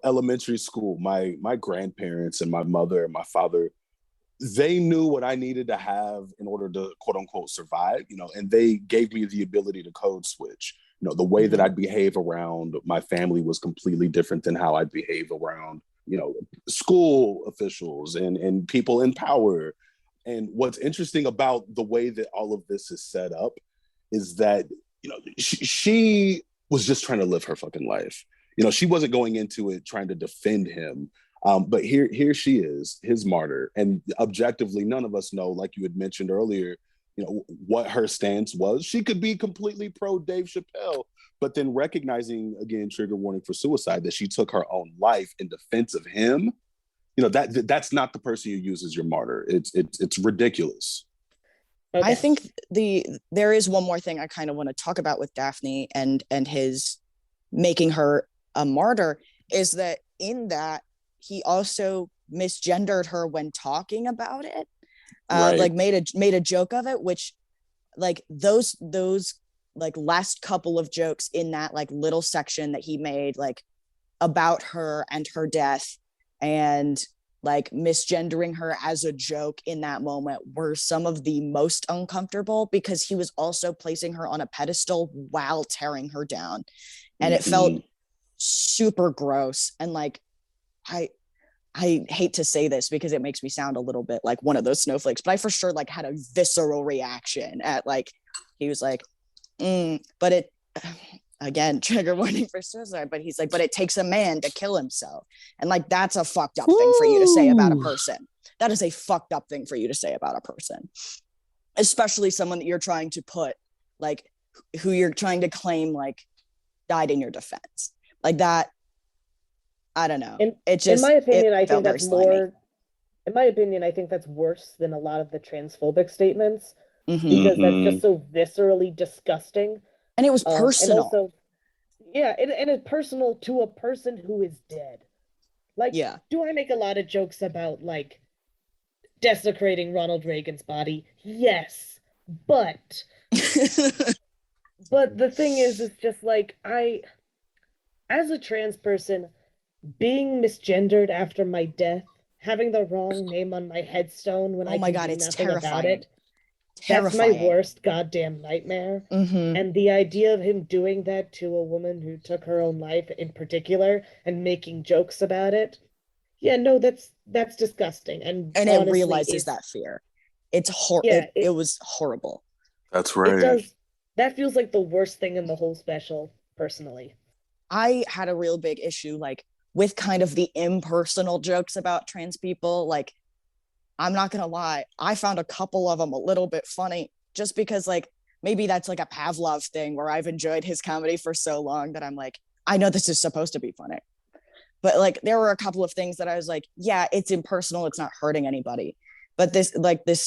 Speaker 3: elementary school. My grandparents and my mother and my father, they knew what I needed to have in order to quote unquote survive, and they gave me the ability to code switch. The way that I'd behave around my family was completely different than how I'd behave around, school officials and people in power. And what's interesting about the way that all of this is set up is that, she was just trying to live her fucking life. She wasn't going into it trying to defend him. But here she is, his martyr. And objectively, none of us know, like you had mentioned earlier, what her stance was. She could be completely pro Dave Chappelle, but then recognizing, again, trigger warning for suicide, that she took her own life in defense of him. That's not the person you use as your martyr. It's ridiculous.
Speaker 2: Okay.
Speaker 1: I think there is one more thing I kind of want to talk about with Daphne and his making her a martyr, is that in that he also misgendered her when talking about it.
Speaker 3: Right.
Speaker 1: Like made a joke of it, which, like, those like last couple of jokes in that, like, little section that he made, like, about her and her death, and like misgendering her as a joke in that moment were some of the most uncomfortable, because he was also placing her on a pedestal while tearing her down. And it felt super gross. And like, I hate to say this because it makes me sound a little bit like one of those snowflakes, but I for sure like had a visceral reaction at like, he was like, but it, again, trigger warning for suicide, but he's like, but it takes a man to kill himself. And like, that's a fucked up thing for you to say about a person. That is a fucked up thing for you to say about a person, especially someone that you're trying to put, like, who you're trying to claim like died in your defense. Like that, I don't know. It just,
Speaker 2: in my opinion, I think that's
Speaker 1: more,
Speaker 2: more, in my opinion, I think that's worse than a lot of the transphobic statements, because that's just so viscerally disgusting.
Speaker 1: And it was personal.
Speaker 2: And also, yeah, and it's personal to a person who is dead. Like, do I make a lot of jokes about like desecrating Ronald Reagan's body? Yes, but but the thing is, it's just like as a trans person, being misgendered after my death, having the wrong name on my headstone when I can do nothing about it. That's my worst goddamn nightmare. And the idea of him doing that to a woman who took her own life in particular and making jokes about it. Yeah, no, that's disgusting. And honestly,
Speaker 1: it realizes that fear. It's horrible. Yeah, it was horrible.
Speaker 3: That's right.
Speaker 2: It does. That feels like the worst thing in the whole special, personally.
Speaker 1: I had a real big issue like with kind of the impersonal jokes about trans people. Like, I'm not gonna lie, I found a couple of them a little bit funny, just because like maybe that's like a Pavlov thing where I've enjoyed his comedy for so long that I'm like, I know this is supposed to be funny. But like there were a couple of things that I was like, yeah, it's impersonal, it's not hurting anybody. But this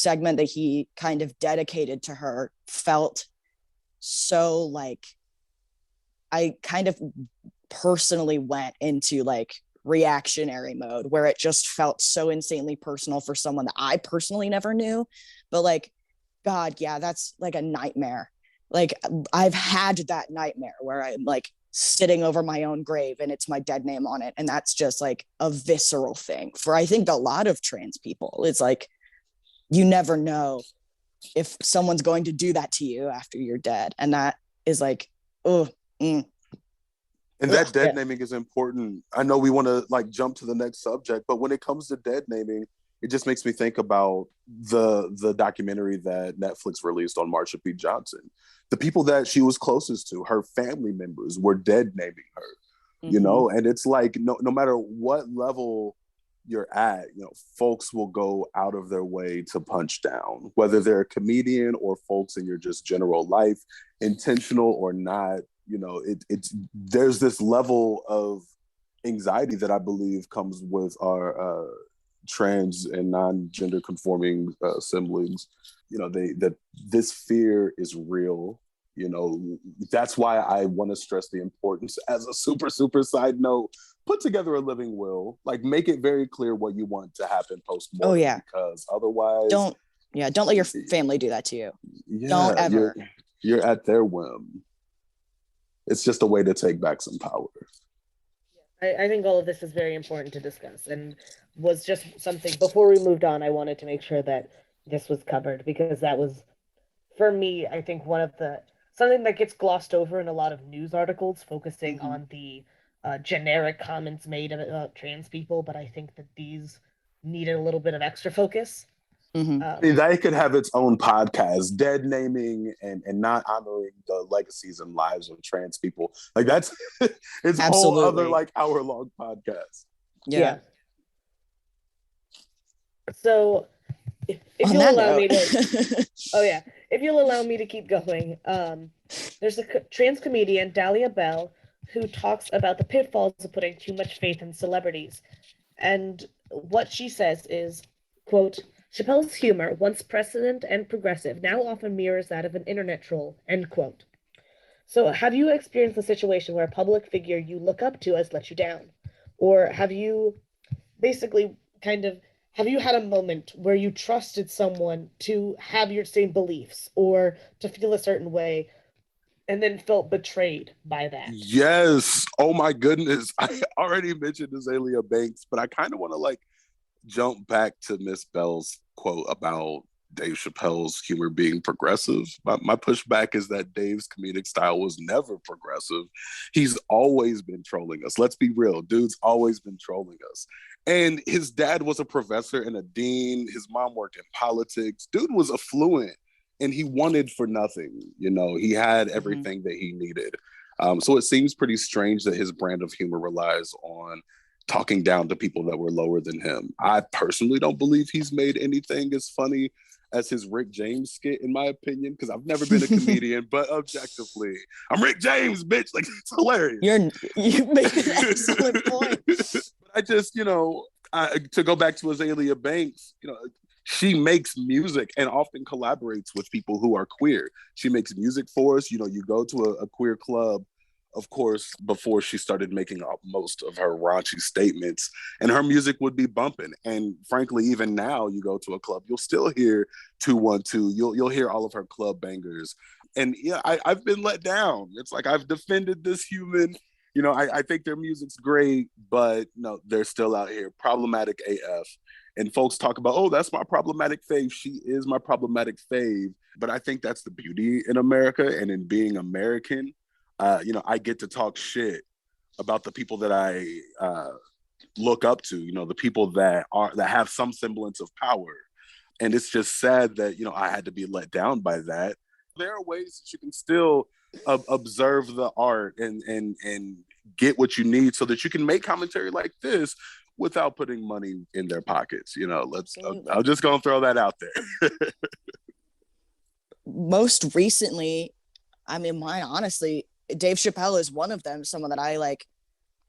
Speaker 1: segment that he kind of dedicated to her felt so like, I kind of personally went into like reactionary mode where it just felt so insanely personal for someone that I personally never knew. But like, God, yeah, that's like a nightmare. Like, I've had that nightmare where I'm like sitting over my own grave and it's my dead name on it. And that's just like a visceral thing for, I think, a lot of trans people. It's like, you never know if someone's going to do that to you after you're dead. And that is like, oh,
Speaker 3: And that dead naming is important. I know we want to like jump to the next subject, but when it comes to dead naming, it just makes me think about the documentary that Netflix released on Marsha P. Johnson. The people that she was closest to, her family members, were dead naming her. You know, and it's like no matter what level you're at, you know, folks will go out of their way to punch down, whether they're a comedian or folks in your just general life, intentional or not. You know, it's there's this level of anxiety that I believe comes with our trans and non-gender conforming siblings. You know, that this fear is real. You know, that's why I want to stress the importance, as a super side note, put together a living will, like make it very clear what you want to happen post-mortem.
Speaker 1: Oh yeah,
Speaker 3: because otherwise
Speaker 1: don't let your family do that to you.
Speaker 3: Yeah,
Speaker 1: don't ever.
Speaker 3: You're at their whim. It's just a way to take back some power.
Speaker 2: I think all of this is very important to discuss, and was just something, before we moved on, I wanted to make sure that this was covered, because that was, for me, I think something that gets glossed over in a lot of news articles focusing on the generic comments made about trans people, but I think that these needed a little bit of extra focus.
Speaker 3: They could have its own podcast, dead naming and not honoring the legacies and lives of trans people. Like that's it's a whole other like hour-long podcast.
Speaker 2: Yeah. So if you'll allow me to if you'll allow me to keep going, there's a trans comedian, Dahlia Bell, who talks about the pitfalls of putting too much faith in celebrities. And what she says is, quote, Chappelle's humor, once precedent and progressive, now often mirrors that of an internet troll, end quote. So have you experienced a situation where a public figure you look up to has let you down? Or have you basically have you had a moment where you trusted someone to have your same beliefs or to feel a certain way and then felt betrayed by that?
Speaker 3: Yes. Oh my goodness. I already mentioned Azalea Banks, but I kind of want to like jump back to Miss Bell's quote about Dave Chappelle's humor being progressive. My pushback is that Dave's comedic style was never progressive. He's always been trolling us. Let's be real. Dude's always been trolling us. And his dad was a professor and a dean. His mom worked in politics. Dude was affluent and he wanted for nothing. You know, he had everything that he needed. So it seems pretty strange that his brand of humor relies on talking down to people that were lower than him. I personally don't believe he's made anything as funny as his Rick James skit, in my opinion, because I've never been a comedian, but objectively, I'm Rick James, bitch. Like, it's hilarious.
Speaker 1: You make an excellent point.
Speaker 3: I just, to go back to Azalea Banks, she makes music and often collaborates with people who are queer. She makes music for us. You go to a queer club, of course, before she started making most of her raunchy statements, and her music would be bumping. And frankly, even now, you go to a club, you'll still hear 212. You'll hear all of her club bangers. And yeah, I've been let down. It's like I've defended this human. I think their music's great, but no, they're still out here problematic AF. And folks talk about, oh, that's my problematic fave. She is my problematic fave. But I think that's the beauty in America and in being American. I get to talk shit about the people that I look up to, the people that have some semblance of power. And it's just sad that, I had to be let down by that. There are ways that you can still observe the art and get what you need so that you can make commentary like this without putting money in their pockets. I'm just going to throw that out there.
Speaker 1: Most recently, I mean, mine, honestly, Dave Chappelle is one of them. Someone that I like.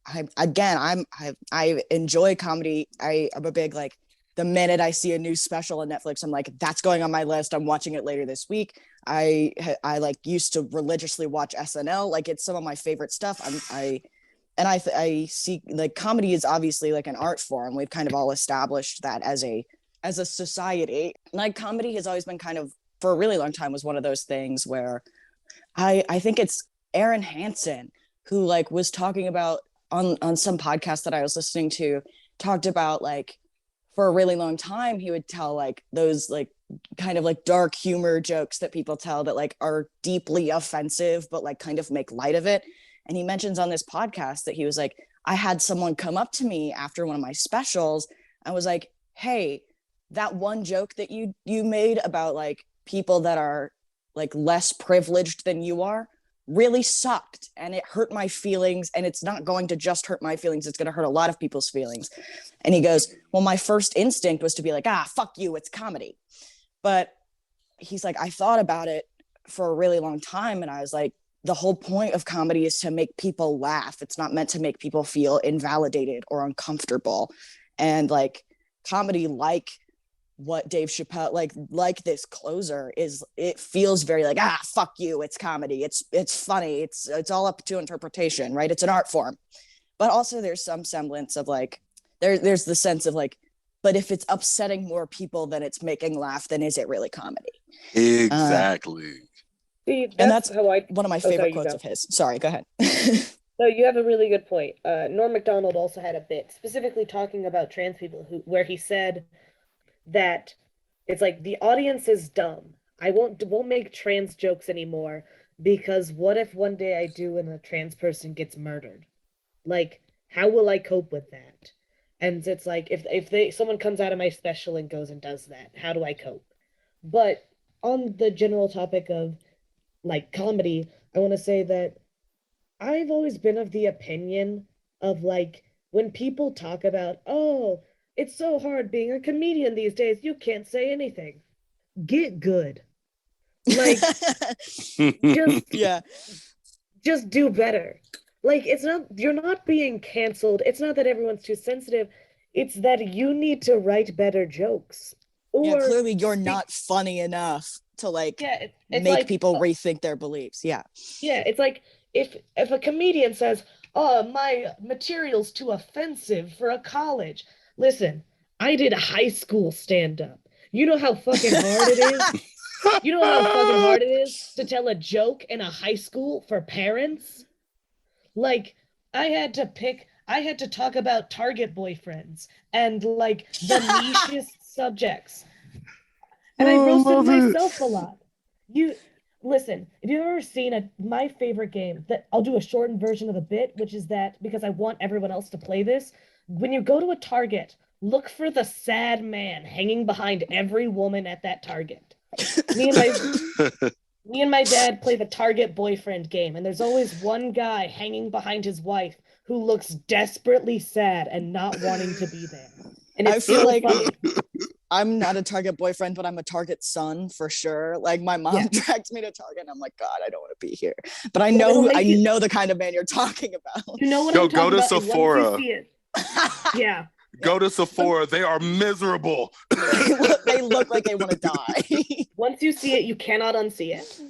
Speaker 1: I enjoy comedy. I'm a big, like, the minute I see a new special on Netflix, I'm like, that's going on my list. I'm watching it later this week. I like used to religiously watch SNL. Like, it's some of my favorite stuff. I see, like, comedy is obviously like an art form. We've kind of all established that as a society. Like, comedy has always been kind of, for a really long time, was one of those things where I think it's Aaron Hansen who, like, was talking about on some podcast that I was listening to, talked about, like, for a really long time, he would tell, like, those, like, kind of like dark humor jokes that people tell that, like, are deeply offensive, but, like, kind of make light of it. And he mentions on this podcast that he was like, I had someone come up to me after one of my specials and was like, hey, that one joke that you made about, like, people that are, like, less privileged than you are really sucked, and it hurt my feelings, and it's not going to just hurt my feelings, it's going to hurt a lot of people's feelings. And he goes, well, my first instinct was to be like, fuck you, it's comedy. But he's like, I thought about it for a really long time, and I was like, the whole point of comedy is to make people laugh. It's not meant to make people feel invalidated or uncomfortable. And, like, comedy, like what Dave Chappelle, like this closer is, it feels very like, fuck you, it's comedy, it's funny, it's all up to interpretation, right? It's an art form. But also there's some semblance of, like, there's the sense of, like, but if it's upsetting more people than it's making laugh, then is it really comedy?
Speaker 3: Exactly.
Speaker 2: See,
Speaker 1: and that's
Speaker 2: how
Speaker 1: one of my favorite quotes of his. Sorry, go ahead.
Speaker 2: No, you have a really good point. Norm Macdonald also had a bit specifically talking about trans people where he said that it's like, the audience is dumb. I won't make trans jokes anymore, because what if one day I do and a trans person gets murdered? Like, how will I cope with that? And it's like, if someone comes out of my special and goes and does that, how do I cope? But on the general topic of, like, comedy, I want to say that I've always been of the opinion of, like, when people talk about, oh, it's so hard being a comedian these days, you can't say anything. Get good. Like, just do better. Like, you're not being canceled. It's not that everyone's too sensitive. It's that you need to write better jokes. Or
Speaker 1: clearly you're not funny enough to, like,
Speaker 2: it's
Speaker 1: make, like, people rethink their beliefs. Yeah,
Speaker 2: it's like, if a comedian says, oh, my material's too offensive for a college. Listen, I did high school stand-up. You know how fucking hard it is? You know how fucking hard it is to tell a joke in a high school for parents? Like, I had to pick I had to talk about Target boyfriends and like the nichest subjects. And I roasted myself a lot. You listen, if you've ever seen my favorite game, that I'll do a shortened version of the bit, which is that because I want everyone else to play this, when you go to a Target, look for the sad man hanging behind every woman at that Target. Me and my me and my dad play the Target boyfriend game, and there's always one guy hanging behind his wife who looks desperately sad and not wanting to be there. And
Speaker 1: I
Speaker 2: it's
Speaker 1: feel
Speaker 2: so
Speaker 1: like
Speaker 2: funny.
Speaker 1: I'm not a Target boyfriend, but I'm a Target son for sure. Like my mom dragged me to Target, and I'm like, God, I don't want to be here. But I know the kind of man you're talking about.
Speaker 2: You know what I'm talking
Speaker 3: go to
Speaker 2: about.
Speaker 3: Sephora.
Speaker 2: Once you see it, yeah.
Speaker 3: Go to Sephora. They are miserable.
Speaker 1: They look like they want to die.
Speaker 2: Once you see it, you cannot unsee it.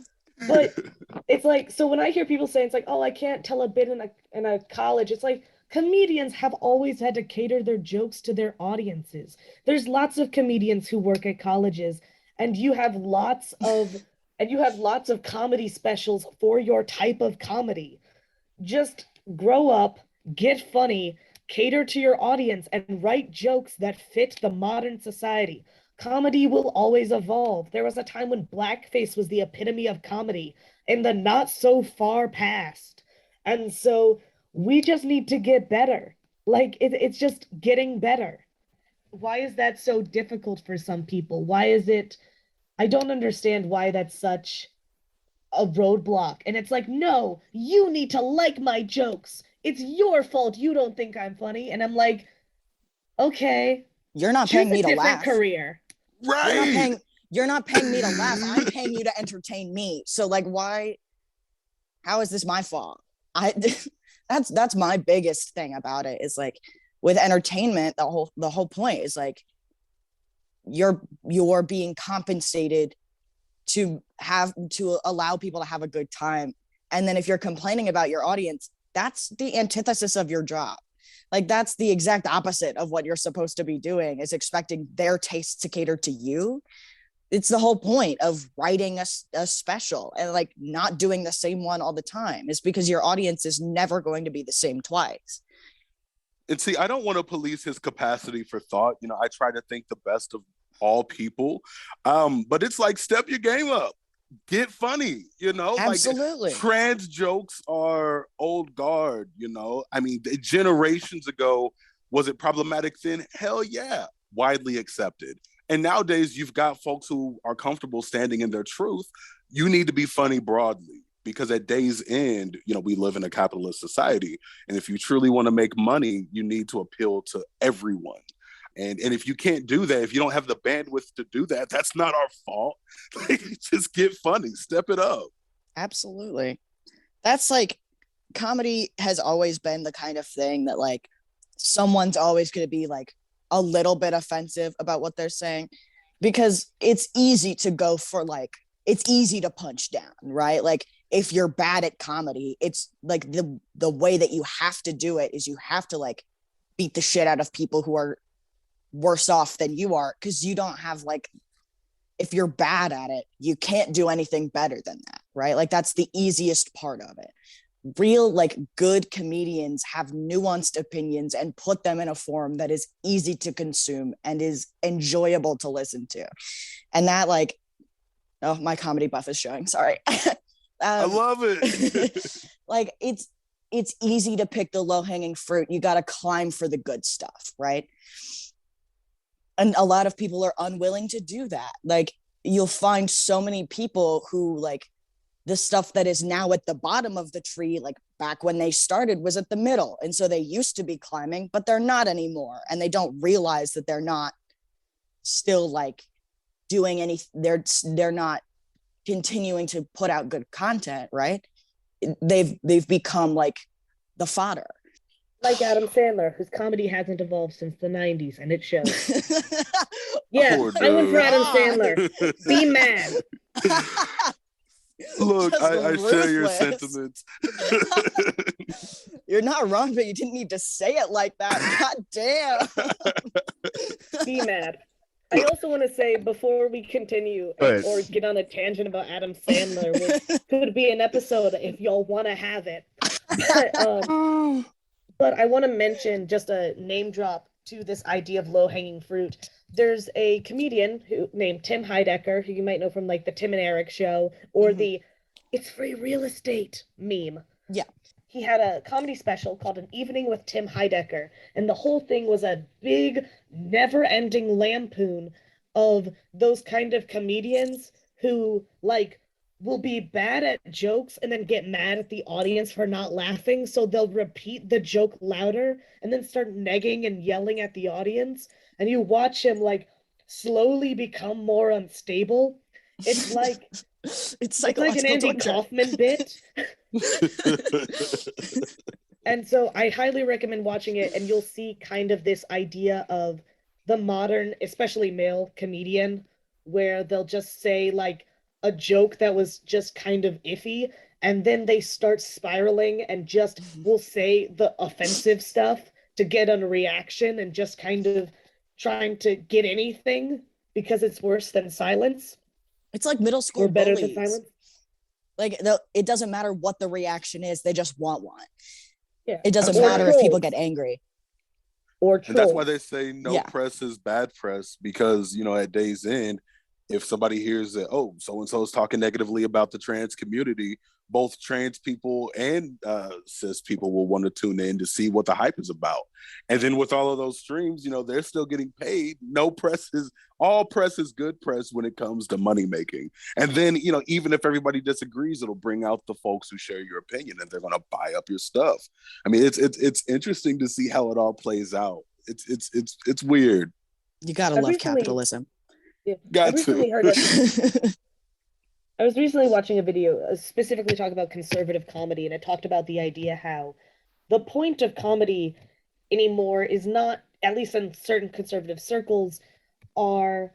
Speaker 2: But it's like, so when I hear people saying it's like, oh, I can't tell a bit in a college, it's like comedians have always had to cater their jokes to their audiences. There's lots of comedians who work at colleges, and you have lots of comedy specials for your type of comedy. Just grow up, get funny, cater to your audience, and write jokes that fit the modern society. Comedy will always evolve. There was a time when blackface was the epitome of comedy in the not so far past. And so we just need to get better. Like it's just getting better. Why is that so difficult for some people? Why is it? I don't understand why that's such a roadblock. And it's like, no, you need to like my jokes. It's your fault you don't think I'm funny. And I'm like, okay,
Speaker 1: you're not paying me to laugh.
Speaker 2: Career.
Speaker 3: Right.
Speaker 1: You're not paying me to laugh. I'm paying you to entertain me. So like, why? How is this my fault? That's my biggest thing about it is like with entertainment, the whole point is like you're being compensated to allow people to have a good time. And then if you're complaining about your audience, that's the antithesis of your job. Like that's the exact opposite of what you're supposed to be doing, is expecting their tastes to cater to you. It's the whole point of writing a special and like not doing the same one all the time, is because your audience is never going to be the same twice.
Speaker 3: And see, I don't want to police his capacity for thought. You know, I try to think the best of all people. But it's like, step your game up. Get funny, you know?
Speaker 1: Absolutely.
Speaker 3: Like, trans jokes are old guard, you know? I mean, generations ago, was it problematic then? Hell yeah. Widely accepted. And nowadays, you've got folks who are comfortable standing in their truth. You need to be funny broadly, because at day's end, you know, we live in a capitalist society. And if you truly want to make money, you need to appeal to everyone. And if you can't do that, if you don't have the bandwidth to do that, that's not our fault. Just get funny, step it up.
Speaker 1: Absolutely. That's like, comedy has always been the kind of thing that like someone's always going to be like a little bit offensive about what they're saying, because it's easy to go for like, it's easy to punch down, right? Like if you're bad at comedy, it's like the way that you have to do it is you have to like beat the shit out of people who are worse off than you are, because you don't have like, if you're bad at it, you can't do anything better than that, right? Like that's the easiest part of it. Real like good comedians have nuanced opinions and put them in a form that is easy to consume and is enjoyable to listen to. And that like, oh, my comedy buff is showing, sorry.
Speaker 3: I love it.
Speaker 1: Like it's easy to pick the low-hanging fruit. You got to climb for the good stuff, right? And a lot of people are unwilling to do that. Like you'll find so many people who like the stuff that is now at the bottom of the tree, like back when they started, was at the middle. And so they used to be climbing, but they're not anymore. And they don't realize that they're not still like doing any, they're not continuing to put out good content, right? They've become like the fodder.
Speaker 2: Like Adam Sandler, whose comedy hasn't evolved since the 90s, and it shows. Yeah, I went for Adam Sandler. Be mad.
Speaker 3: Look, I share your sentiments.
Speaker 1: You're not wrong, but you didn't need to say it like that. God damn.
Speaker 2: Be mad. I also want to say, before we continue or get on a tangent about Adam Sandler, which could be an episode if y'all want to have it. But I want to mention just a name drop to this idea of low-hanging fruit. There's a comedian named Tim Heidecker, who you might know from like the Tim and Eric show or
Speaker 1: Mhm.
Speaker 2: the "It's free real estate" meme.
Speaker 1: Yeah.
Speaker 2: He had a comedy special called An Evening with Tim Heidecker, and the whole thing was a big, never-ending lampoon of those kind of comedians who like will be bad at jokes and then get mad at the audience for not laughing, so they'll repeat the joke louder and then start negging and yelling at the audience, and you watch him like slowly become more unstable. It's like
Speaker 1: It's
Speaker 2: it's like an
Speaker 1: psychological
Speaker 2: Andy
Speaker 1: torture.
Speaker 2: Kaufman bit. And so I highly recommend watching it, and you'll see kind of this idea of the modern, especially male comedian, where they'll just say like a joke that was just kind of iffy, and then they start spiraling and just will say the offensive stuff to get a reaction and just kind of trying to get anything because it's worse than silence
Speaker 1: It's like middle
Speaker 2: or
Speaker 1: school
Speaker 2: better than
Speaker 1: bullies.
Speaker 2: silence.
Speaker 1: Like it doesn't matter what the reaction is, they just want one.
Speaker 2: Yeah.
Speaker 1: It doesn't
Speaker 2: Or
Speaker 1: matter if people
Speaker 2: trolls.
Speaker 1: get angry.
Speaker 2: Or
Speaker 3: And that's why
Speaker 2: trolls.
Speaker 3: they say no
Speaker 1: Yeah.
Speaker 3: press is bad press, because, at day's end, if somebody hears that, oh, so and so is talking negatively about the trans community, both trans people and cis people will want to tune in to see what the hype is about. And then with all of those streams, they're still getting paid. No press is All press is good press when it comes to money making. And then, even if everybody disagrees, it'll bring out the folks who share your opinion and they're going to buy up your stuff. I mean, it's interesting to see how it all plays out. It's weird.
Speaker 1: You gotta
Speaker 2: I
Speaker 1: love
Speaker 2: recently,
Speaker 1: capitalism.
Speaker 2: yeah, I
Speaker 3: Got to.
Speaker 2: recently heard a, I was recently watching a video specifically talking about conservative comedy, and it talked about the idea how the point of comedy anymore is not, at least in certain conservative circles, are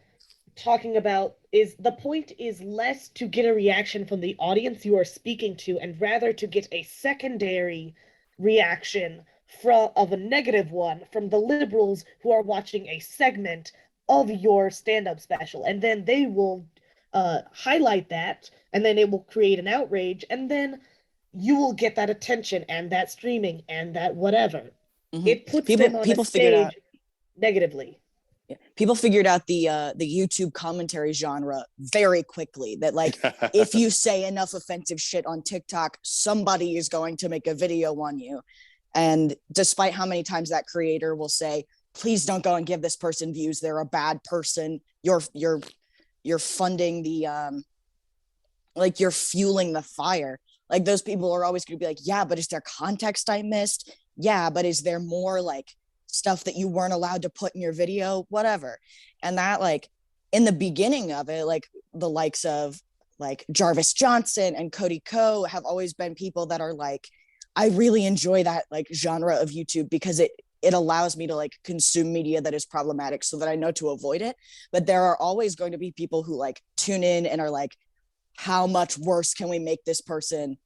Speaker 2: talking about is the point is less to get a reaction from the audience you are speaking to and rather to get a secondary reaction from of a negative one from the liberals who are watching a segment of your stand-up special, and then they will highlight that, and then it will create an outrage, and then you will get that attention and that streaming and that whatever.
Speaker 1: Mhm.
Speaker 2: It puts
Speaker 1: People
Speaker 2: them on a
Speaker 1: people figured out
Speaker 2: stage negatively.
Speaker 1: people figured out the YouTube commentary genre very quickly, that like if you say enough offensive shit on TikTok, somebody is going to make a video on you. And despite how many times that creator will say, please don't go and give this person views, they're a bad person, you're funding the like you're fueling the fire. Like those people are always going to be like, yeah, but is there context I missed? Yeah, but is there more like stuff that you weren't allowed to put in your video? Whatever. And that, like, in the beginning of it, like the likes of like Jarvis Johnson and Cody Ko have always been people that are like, I really enjoy that like genre of YouTube because it allows me to like consume media that is problematic so that I know to avoid it. But there are always going to be people who like tune in and are like, how much worse can we make this person?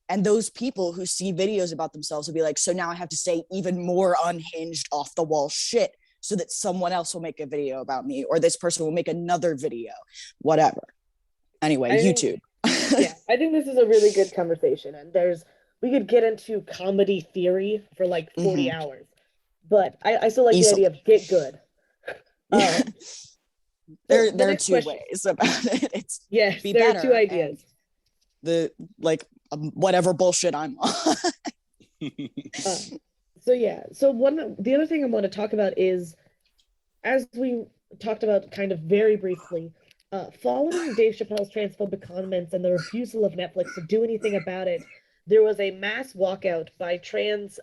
Speaker 1: And those people who see videos about themselves will be like, so now I have to say even more unhinged, off the wall shit so that someone else will make a video about me, or this person will make another video, whatever. Anyway,
Speaker 2: I think,
Speaker 1: YouTube.
Speaker 2: yeah, I think this is a really good conversation, and we could get into comedy theory for like 40
Speaker 1: Mhm.
Speaker 2: hours, but I still like the idea
Speaker 1: Easily.
Speaker 2: of get good.
Speaker 1: Yeah.
Speaker 2: So
Speaker 1: there
Speaker 2: the
Speaker 1: there are
Speaker 2: next
Speaker 1: two
Speaker 2: question,
Speaker 1: ways about it. It's
Speaker 2: yes,
Speaker 1: be
Speaker 2: there are two
Speaker 1: better and
Speaker 2: ideas.
Speaker 1: the like whatever bullshit I'm on.
Speaker 2: Uh, so yeah, so the other thing I want to talk about is, as we talked about kind of very briefly, following Dave Chappelle's transphobic comments and the refusal of Netflix to do anything about it, there was a mass walkout by trans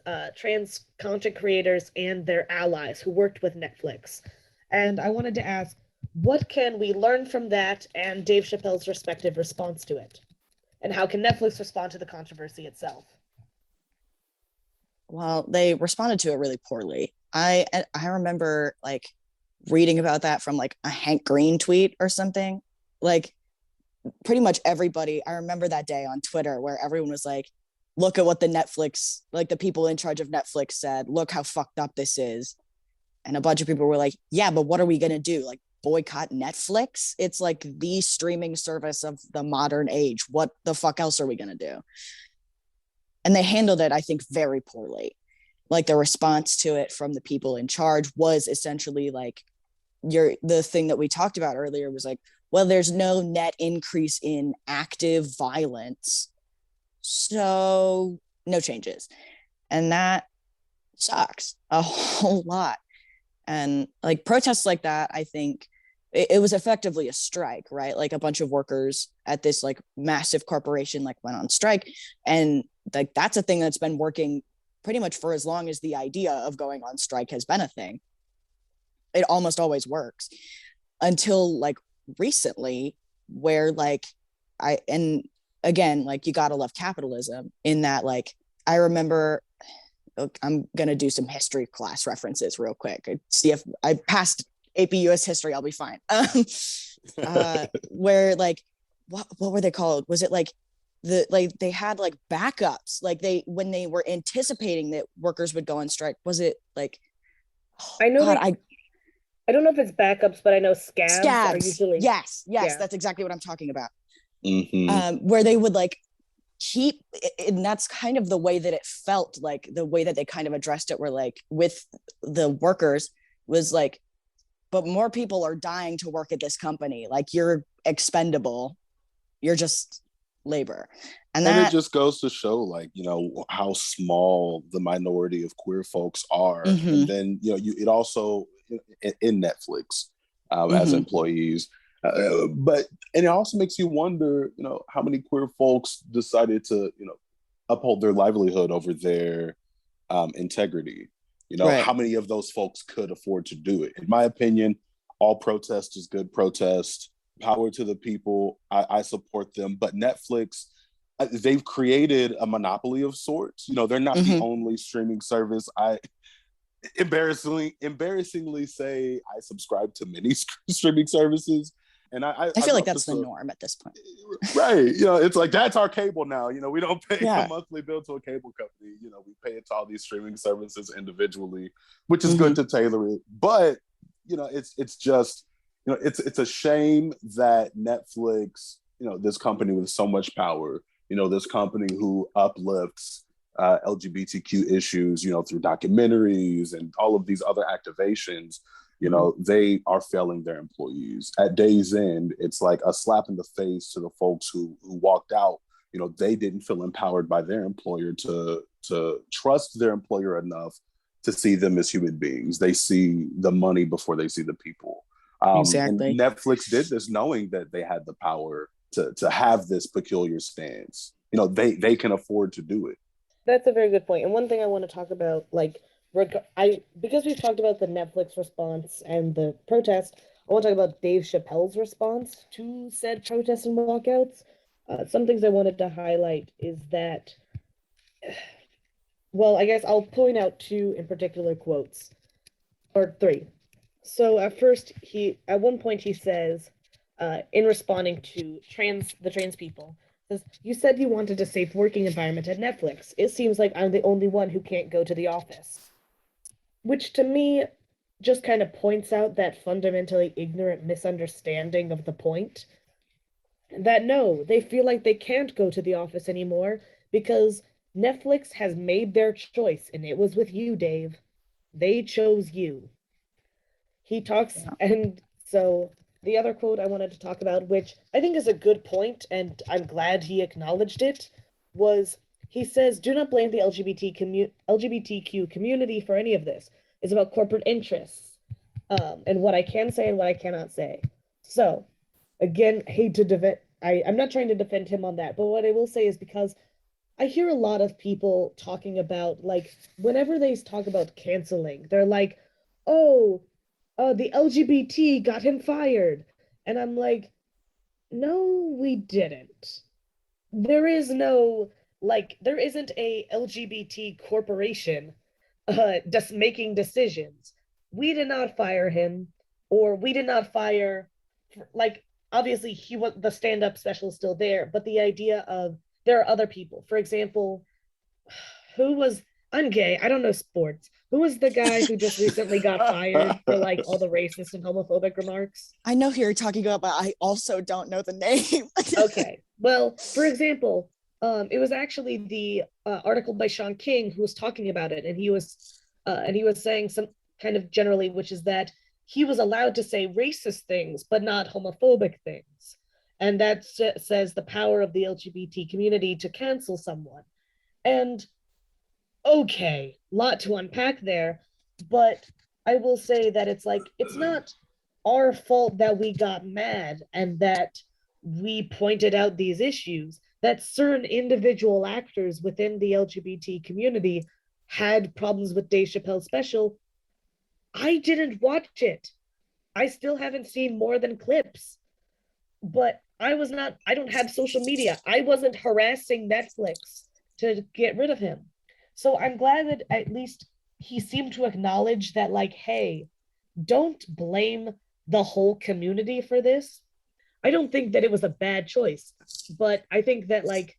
Speaker 2: content creators and their allies who worked with Netflix. And I wanted to ask, what can we learn from that and Dave Chappelle's respective response to it? And how can Netflix respond to the controversy itself?
Speaker 1: Well, they responded to it really poorly. I remember like reading about that from like a Hank Green tweet or something. Like pretty much everybody, I remember that day on Twitter where everyone was like, look at what the Netflix, like the people in charge of Netflix said, look how fucked up this is. And a bunch of people were like, yeah, but what are we going to do? Like boycott Netflix? It's like the streaming service of the modern age. What the fuck else are we going to do? And they handled it, I think, very poorly. like the response to it from the people in charge was essentially like the thing that we talked about earlier was like, well, there's no net increase in active violence, so no changes. And that sucks a whole lot. And like protests like that, I think it was effectively a strike, right? Like a bunch of workers at this like massive corporation like went on strike. And like that's a thing that's been working pretty much for as long as the idea of going on strike has been a thing. It almost always works until like recently, where like and again, like you gotta love capitalism in that, like I remember, I'm gonna do some history class references real quick. See if I passed AP US history, I'll be fine. Where like what were they called? Was it like they had like backups, like when they were anticipating that workers would go on strike? Was it like, oh,
Speaker 2: I know
Speaker 1: God,
Speaker 2: I don't know if it's backups, but I know scabs are
Speaker 1: scabs.
Speaker 2: usually
Speaker 1: Yes,
Speaker 2: yeah.
Speaker 1: that's exactly what I'm talking about.
Speaker 3: Mm-hmm.
Speaker 1: Where they would like keep, and that's kind of the way that it felt, like the way that they kind of addressed it, were like with the workers was like, but more people are dying to work at this company, like you're expendable, you're just labor. And
Speaker 3: it
Speaker 1: that
Speaker 3: just goes to show, like, you know, how small the minority of queer folks are.
Speaker 1: mm-hmm,
Speaker 3: And then, you know, it also in Netflix as
Speaker 1: mm-hmm,
Speaker 3: employees. But and it also makes you wonder, you know, how many queer folks decided to, you know, uphold their livelihood over their integrity. You know,
Speaker 1: right,
Speaker 3: how many of those folks could afford to do it? In my opinion, all protest is good protest. Power to the people. I support them. But Netflix, they've created a monopoly of sorts. You know, they're not the
Speaker 1: mm-hmm.
Speaker 3: only streaming service. I embarrassingly say I subscribe to many streaming services, and
Speaker 1: I
Speaker 3: I
Speaker 1: feel like
Speaker 3: love
Speaker 1: that's
Speaker 3: this.
Speaker 1: the norm at this point.
Speaker 3: Right. You know, it's like that's our cable now. You know, we don't pay a
Speaker 1: Yeah.
Speaker 3: monthly bill to a cable company. You know, we pay it to all these streaming services individually, which is
Speaker 1: Mm-hmm.
Speaker 3: good to tailor it. But, you know, it's just, you know, it's a shame that Netflix, you know, this company with so much power, you know, this company who uplifts LGBTQ issues, you know, through documentaries and all of these other activations, you know, they are failing their employees. At day's end, it's like a slap in the face to the folks who walked out. You know, they didn't feel empowered by their employer to trust their employer enough to see them as human beings. They see the money before they see the people. And
Speaker 1: Exactly.
Speaker 3: Netflix did this knowing that they had the power to have this peculiar stance. You know, they can afford to do it.
Speaker 2: That's a very good point. And one thing I want to talk about, like, because we've talked about the Netflix response and the protest, I want to talk about Dave Chappelle's response to said protests and walkouts. Some things I wanted to highlight is that, well, I guess I'll point out two in particular quotes, or three. So at one point he says, in responding to the trans people, says, "You said you wanted a safe working environment at Netflix. It seems like I'm the only one who can't go to the office." Which to me just kind of points out that fundamentally ignorant misunderstanding of the point. That no, they feel like they can't go to the office anymore because Netflix has made their choice, and it was with you, Dave. They chose you. He talks,
Speaker 1: Yeah.
Speaker 2: and so the other quote I wanted to talk about, which I think is a good point, and I'm glad he acknowledged it, was he says, "Do not blame the LGBTQ community for any of this. It's about corporate interests, and what I can say and what I cannot say." So, again, hate to defend. I'm not trying to defend him on that, but what I will say is because I hear a lot of people talking about, like, whenever they talk about canceling, they're like, "Oh, the LGBT got him fired." And I'm like, no, we didn't. There is no, like, there isn't a LGBT corporation just making decisions. We did not fire him, or we did not fire, like, obviously he was the stand-up special is still there, but the idea of there are other people. For example, who was I'm gay. I don't know sports. Who was the guy who just recently got fired for like all the racist and homophobic remarks?
Speaker 1: I know who you're talking about, but I also don't know the name.
Speaker 2: Okay. Well, for example, It was actually the article by Sean King who was talking about it, and he was saying some kind of generally, which is that he was allowed to say racist things, but not homophobic things, and that says the power of the LGBT community to cancel someone. And okay, lot to unpack there, but I will say that it's like it's not our fault that we got mad and that we pointed out these issues, that certain individual actors within the LGBT community had problems with Dave Chappelle's special. I didn't watch it. I still haven't seen more than clips, but I don't have social media. I wasn't harassing Netflix to get rid of him. So I'm glad that at least he seemed to acknowledge that, like, hey, don't blame the whole community for this. I don't think that it was a bad choice, but I think that, like,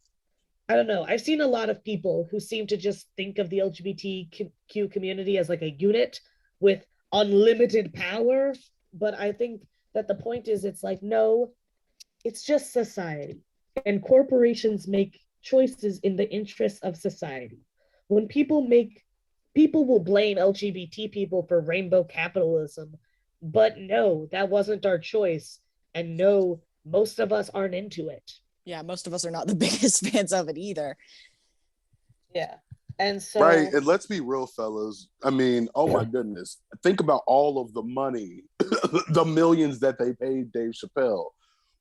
Speaker 2: I don't know. I've seen a lot of people who seem to just think of the LGBTQ community as like a unit with unlimited power. But I think that the point is, it's like, no, it's just society. And corporations make choices in the interests of society. When people will blame LGBT people for rainbow capitalism, but no, that wasn't our choice. And no, most of us aren't into it.
Speaker 1: Yeah, most of us are not the biggest fans of it either.
Speaker 2: Yeah. And so
Speaker 3: right. And let's be real, fellas. I mean, oh my goodness. Think about all of the money, the millions that they paid Dave Chappelle.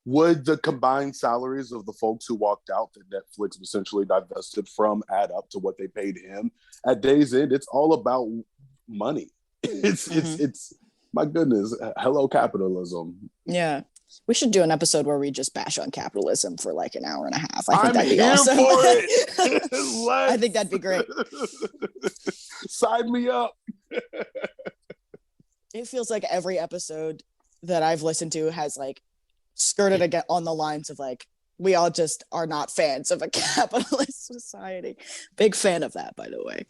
Speaker 3: Would the combined salaries of the folks who walked out that Netflix essentially divested from add up to what they paid him? At day's end, it's all about money. It's my goodness. Hello, capitalism.
Speaker 1: Yeah. We should do an episode where we just bash on capitalism for like an hour and a half. I think
Speaker 3: I'm
Speaker 1: that'd be
Speaker 3: here
Speaker 1: awesome.
Speaker 3: For it.
Speaker 1: I think that'd be great.
Speaker 3: Sign me up.
Speaker 1: It feels like every episode that I've listened to has like skirted again on the lines of like, we all just are not fans of a capitalist society. Big fan of that, by the way.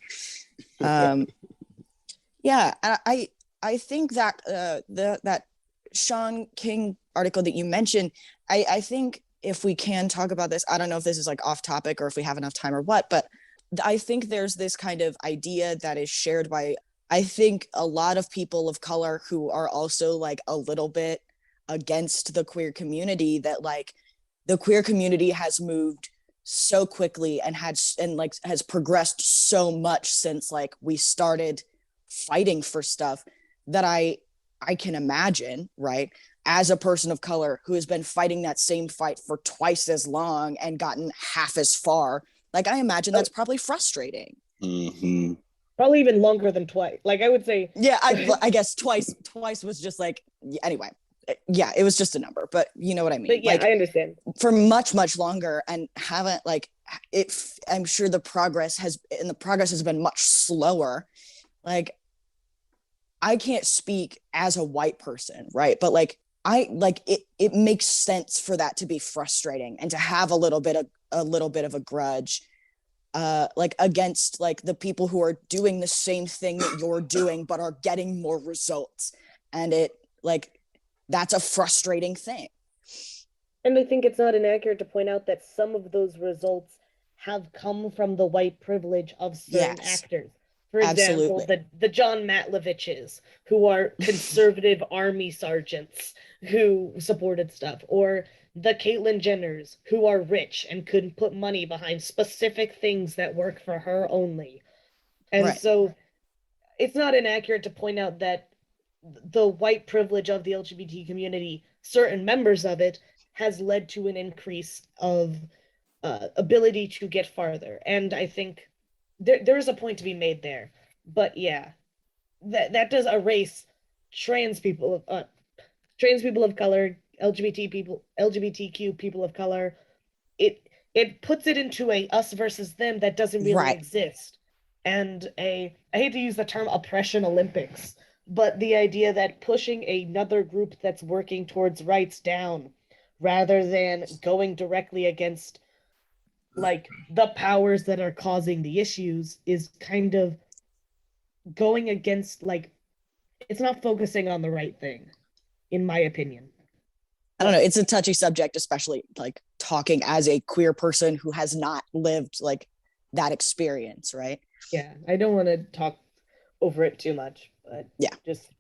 Speaker 1: Yeah, I think that that Sean King article that you mentioned, I think if we can talk about this, I don't know if this is like off topic or if we have enough time or what, but I think there's this kind of idea that is shared by, I think, a lot of people of color who are also like a little bit against the queer community, that like the queer community has moved so quickly and has progressed so much since like we started fighting for stuff, that I can imagine, right, as a person of color who has been fighting that same fight for twice as long and gotten half as far, like I imagine that's probably frustrating.
Speaker 3: Mm-hmm.
Speaker 2: Probably even longer than twice. Like I would say,
Speaker 1: yeah, I guess twice was just like, anyway, yeah, it was just a number, but you know what I mean.
Speaker 2: But yeah,
Speaker 1: like,
Speaker 2: I understand.
Speaker 1: For much longer, and haven't like it. I'm sure the progress has been much slower. Like, I can't speak as a white person, right? But like it makes sense for that to be frustrating and to have a little bit of a grudge, like against like the people who are doing the same thing that you're doing but are getting more results, and it like that's a frustrating thing.
Speaker 2: And I think it's not inaccurate to point out that some of those results have come from the white privilege of certain actors. For example, the John Matloviches, who are conservative army sergeants who supported stuff, or the Caitlyn Jenners, who are rich and could put money behind specific things that work for her only. And so it's not inaccurate to point out that the white privilege of the LGBT community, certain members of it, has led to an increase of ability to get farther. And I think there is a point to be made there. But yeah, that does erase trans people of color, LGBTQ people of color. It puts it into a us versus them that doesn't really exist. And I hate to use the term oppression Olympics, but the idea that pushing another group that's working towards rights down rather than going directly against like the powers that are causing the issues is kind of going against, like, it's not focusing on the right thing, in my opinion.
Speaker 1: I don't know, it's a touchy subject, especially like talking as a queer person who has not lived like that experience, right?
Speaker 2: Yeah, I don't want to talk over it too much, but
Speaker 1: Yeah.
Speaker 2: just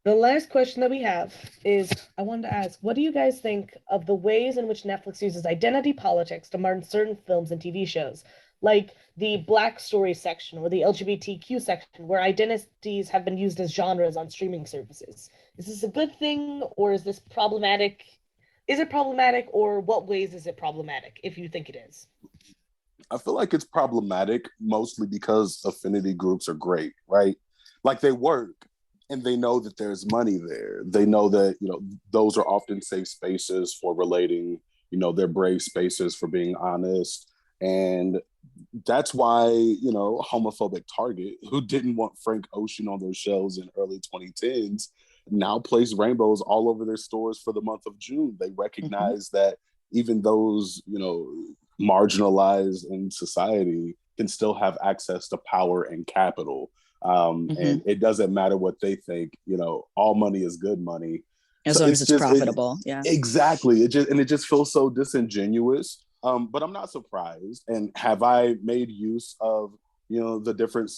Speaker 2: the last question that we have is I wanted to ask, what do you guys think of the ways in which Netflix uses identity politics to market certain films and TV shows? Like the Black Story section or the LGBTQ section, where identities have been used as genres on streaming services. Is this a good thing or is this problematic? Is it problematic, or what ways is it problematic if you think it is?
Speaker 3: I feel like it's problematic mostly because affinity groups are great, right? Like they work and they know that there's money there. They know that, those are often safe spaces for relating, they're brave spaces for being honest. And that's why, homophobic Target, who didn't want Frank Ocean on their shelves in early 2010s, now place rainbows all over their stores for the month of June. They recognize that even those, marginalized in society can still have access to power and capital. And it doesn't matter what they think, all money is good money.
Speaker 1: As
Speaker 3: So
Speaker 1: long as it's profitable. Yeah.
Speaker 3: Exactly. It just feels so disingenuous. But I'm not surprised. And have I made use of, the different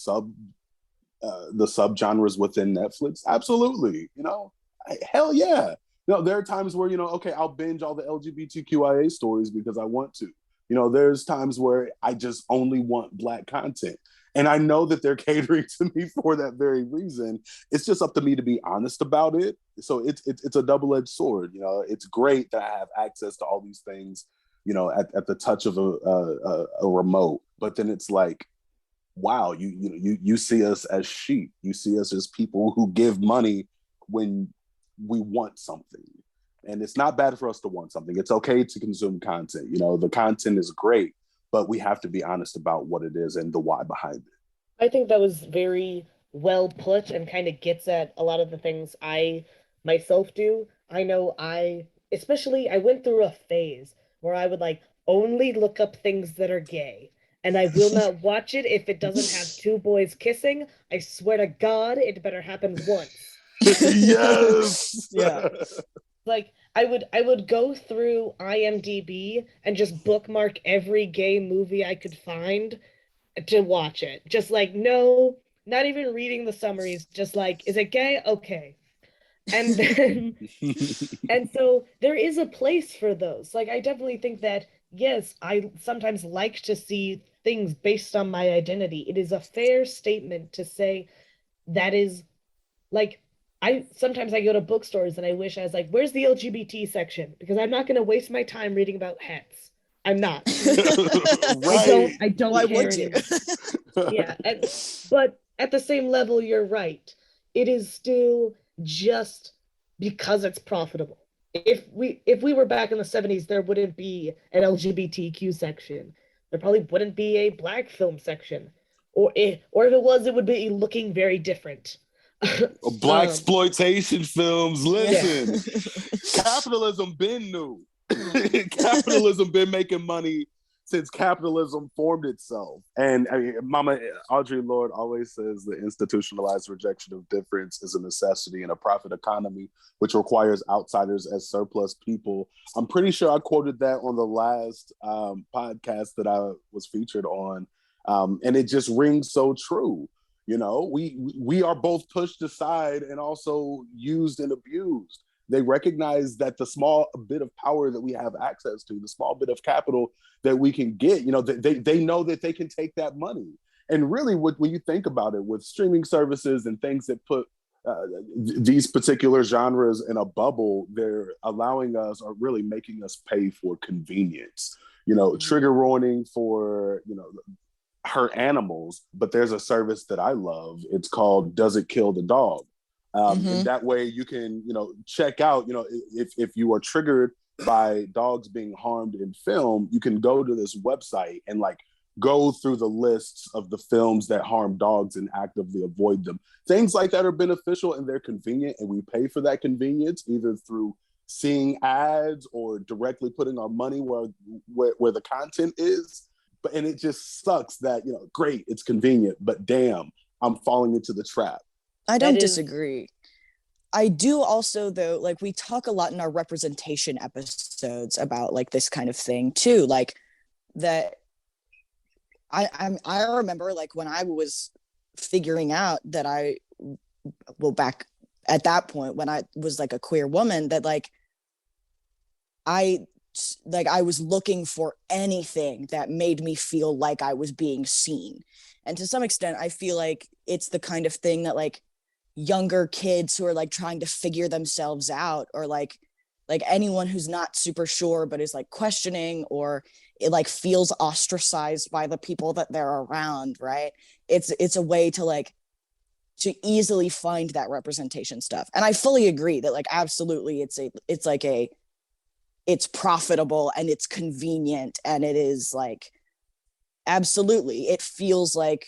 Speaker 3: the subgenres within Netflix? Absolutely. Hell yeah. There are times where, okay, I'll binge all the LGBTQIA stories because I want to. There's times where I just only want Black content. And I know that they're catering to me for that very reason. It's just up to me to be honest about it. So it's a double-edged sword. It's great that I have access to all these things, at the touch of a remote. But then it's like, wow, you see us as sheep. You see us as people who give money when we want something. And it's not bad for us to want something. It's okay to consume content. The content is great, but we have to be honest about what it is and the why behind it.
Speaker 2: I think that was very well put and kind of gets at a lot of the things I myself do. I know I went through a phase where I would like only look up things that are gay. And I will not watch it if it doesn't have two boys kissing. I swear to God, it better happen once.
Speaker 3: Yes.
Speaker 1: Yeah.
Speaker 2: Like I would go through IMDb and just bookmark every gay movie I could find to watch it. Just like no, not even reading the summaries, just like, is it gay? Okay. And then and so there is a place for those. Like I definitely think that yes, I sometimes like to see things based on my identity. It is a fair statement to say that is like I sometimes I go to bookstores and I wish I was like, where's the LGBT section? Because I'm not going to waste my time reading about hets. I'm not.
Speaker 3: Right.
Speaker 2: I don't
Speaker 1: Why
Speaker 2: care
Speaker 1: would you?
Speaker 2: anymore. Yeah, but at the same level, you're right. It is still just because it's profitable. If we were back in the 70s, there wouldn't be an LGBTQ section. There probably wouldn't be a Black film section, or if it was, it would be looking very different.
Speaker 3: Black exploitation films. Listen,
Speaker 1: Yeah.
Speaker 3: capitalism been new. Capitalism been making money since capitalism formed itself. And I mean, Mama Audre Lorde always says the institutionalized rejection of difference is a necessity in a profit economy, which requires outsiders as surplus people. I'm pretty sure I quoted that on the last podcast that I was featured on. And it just rings so true. We are both pushed aside and also used and abused. They recognize that the small bit of power that we have access to, the small bit of capital that we can get, they know that they can take that money. And really, when you think about it, with streaming services and things that put these particular genres in a bubble, they're allowing us or really making us pay for convenience. Trigger warning for hurt animals, but there's a service that I love. It's called Does It Kill the Dog? And that way you can, check out, if you are triggered by dogs being harmed in film, you can go to this website and go through the lists of the films that harm dogs and actively avoid them. Things like that are beneficial and they're convenient, and we pay for that convenience either through seeing ads or directly putting our money where the content is. And it just sucks that, great, it's convenient, but damn, I'm falling into the trap.
Speaker 1: I don't disagree. I do also, though, like we talk a lot in our representation episodes about like this kind of thing too, like that I remember like when I was figuring out that back at that point when I was like a queer woman, that I I was looking for anything that made me feel like I was being seen. And to some extent, I feel like it's the kind of thing that like younger kids who are like trying to figure themselves out, or like anyone who's not super sure but is like questioning, or it like feels ostracized by the people that they're around, right? It's a way to like to easily find that representation stuff. And I fully agree that like absolutely it's profitable and it's convenient, and it is like absolutely it feels like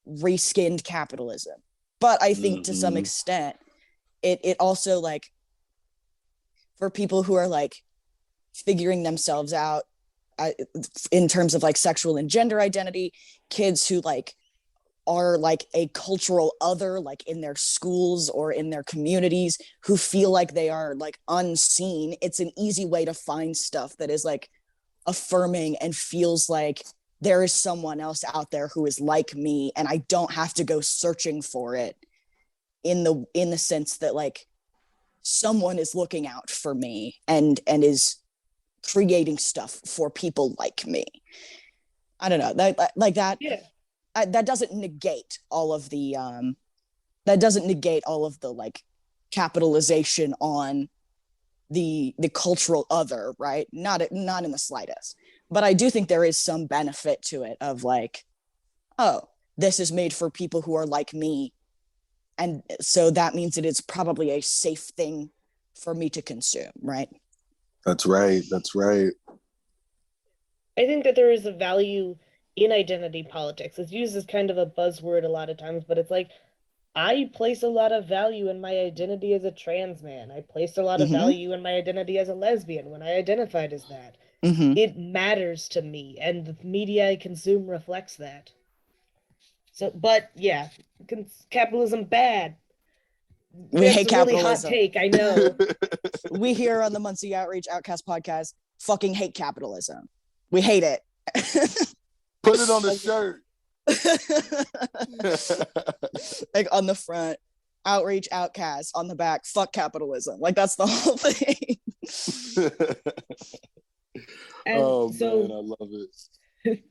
Speaker 1: reskinned capitalism. But I think to some extent it also like for people who are like figuring themselves out in terms of like sexual and gender identity, kids who like are like a cultural other, like in their schools or in their communities, who feel like they are like unseen, it's an easy way to find stuff that is like affirming and feels like there is someone else out there who is like me, and I don't have to go searching for it, in the sense that like someone is looking out for me and is creating stuff for people like me. I don't know, that like that.
Speaker 2: Yeah.
Speaker 1: That doesn't negate all of the like capitalization on the cultural other, right? Not in the slightest. But I do think there is some benefit to it of like, oh, this is made for people who are like me, and so that means it is probably a safe thing for me to consume, right?
Speaker 3: That's right.
Speaker 2: I think that there is a value in identity politics. It's used as kind of a buzzword a lot of times, but it's like, I place a lot of value in my identity as a trans man. I placed a lot of value in my identity as a lesbian when I identified as that. It matters to me, and the media I consume reflects that. So, but yeah, capitalism bad.
Speaker 1: We hate
Speaker 2: That's a really hot
Speaker 1: capitalism.
Speaker 2: take, I know.
Speaker 1: We here on the Muncie Outreach Outcast podcast fucking hate capitalism. We hate it.
Speaker 3: Put it on the shirt.
Speaker 1: Like on the front, Outreach Outcast, on the back, fuck capitalism. Like that's the whole thing.
Speaker 2: And so,
Speaker 3: man, I love it.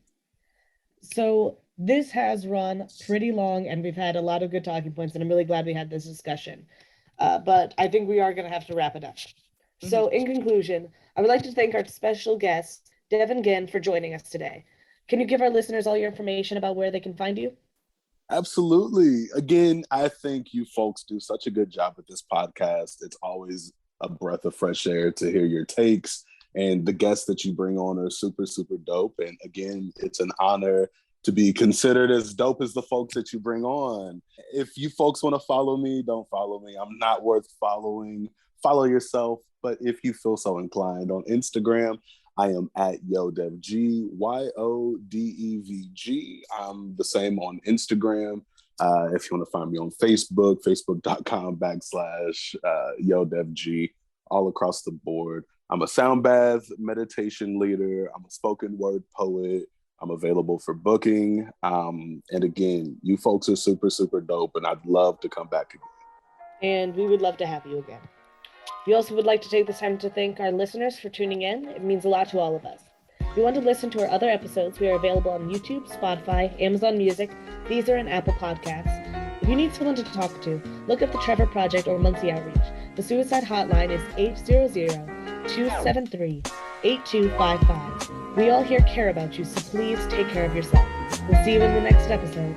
Speaker 2: So this has run pretty long, and we've had a lot of good talking points, and I'm really glad we had this discussion. But I think we are going to have to wrap it up. So in conclusion, I would like to thank our special guest, Devin Ginn, for joining us today. Can you give our listeners all your information about where they can find you?
Speaker 3: Absolutely. Again, I think you folks do such a good job with this podcast. It's always a breath of fresh air to hear your takes, and the guests that you bring on are super, super dope. And again, it's an honor to be considered as dope as the folks that you bring on. If you folks want to follow me, don't follow me. I'm not worth following. Follow yourself. But if you feel so inclined, on Instagram, I am at YoDevG, YoDevG. I'm the same on Instagram. If you want to find me on Facebook, facebook.com/YoDevG, all across the board. I'm a sound bath meditation leader. I'm a spoken word poet. I'm available for booking. And again, you folks are super, super dope, and I'd love to come back again.
Speaker 2: And we would love to have you again. We also would like to take this time to thank our listeners for tuning in. It means a lot to all of us. If you want to listen to our other episodes, we are available on YouTube, Spotify, Amazon Music, Deezer, and Apple Podcasts. If you need someone to talk to, look up the Trevor Project or Muncie Outreach. The suicide hotline is 800-273-8255. We all here care about you, so please take care of yourself. We'll see you in the next episode.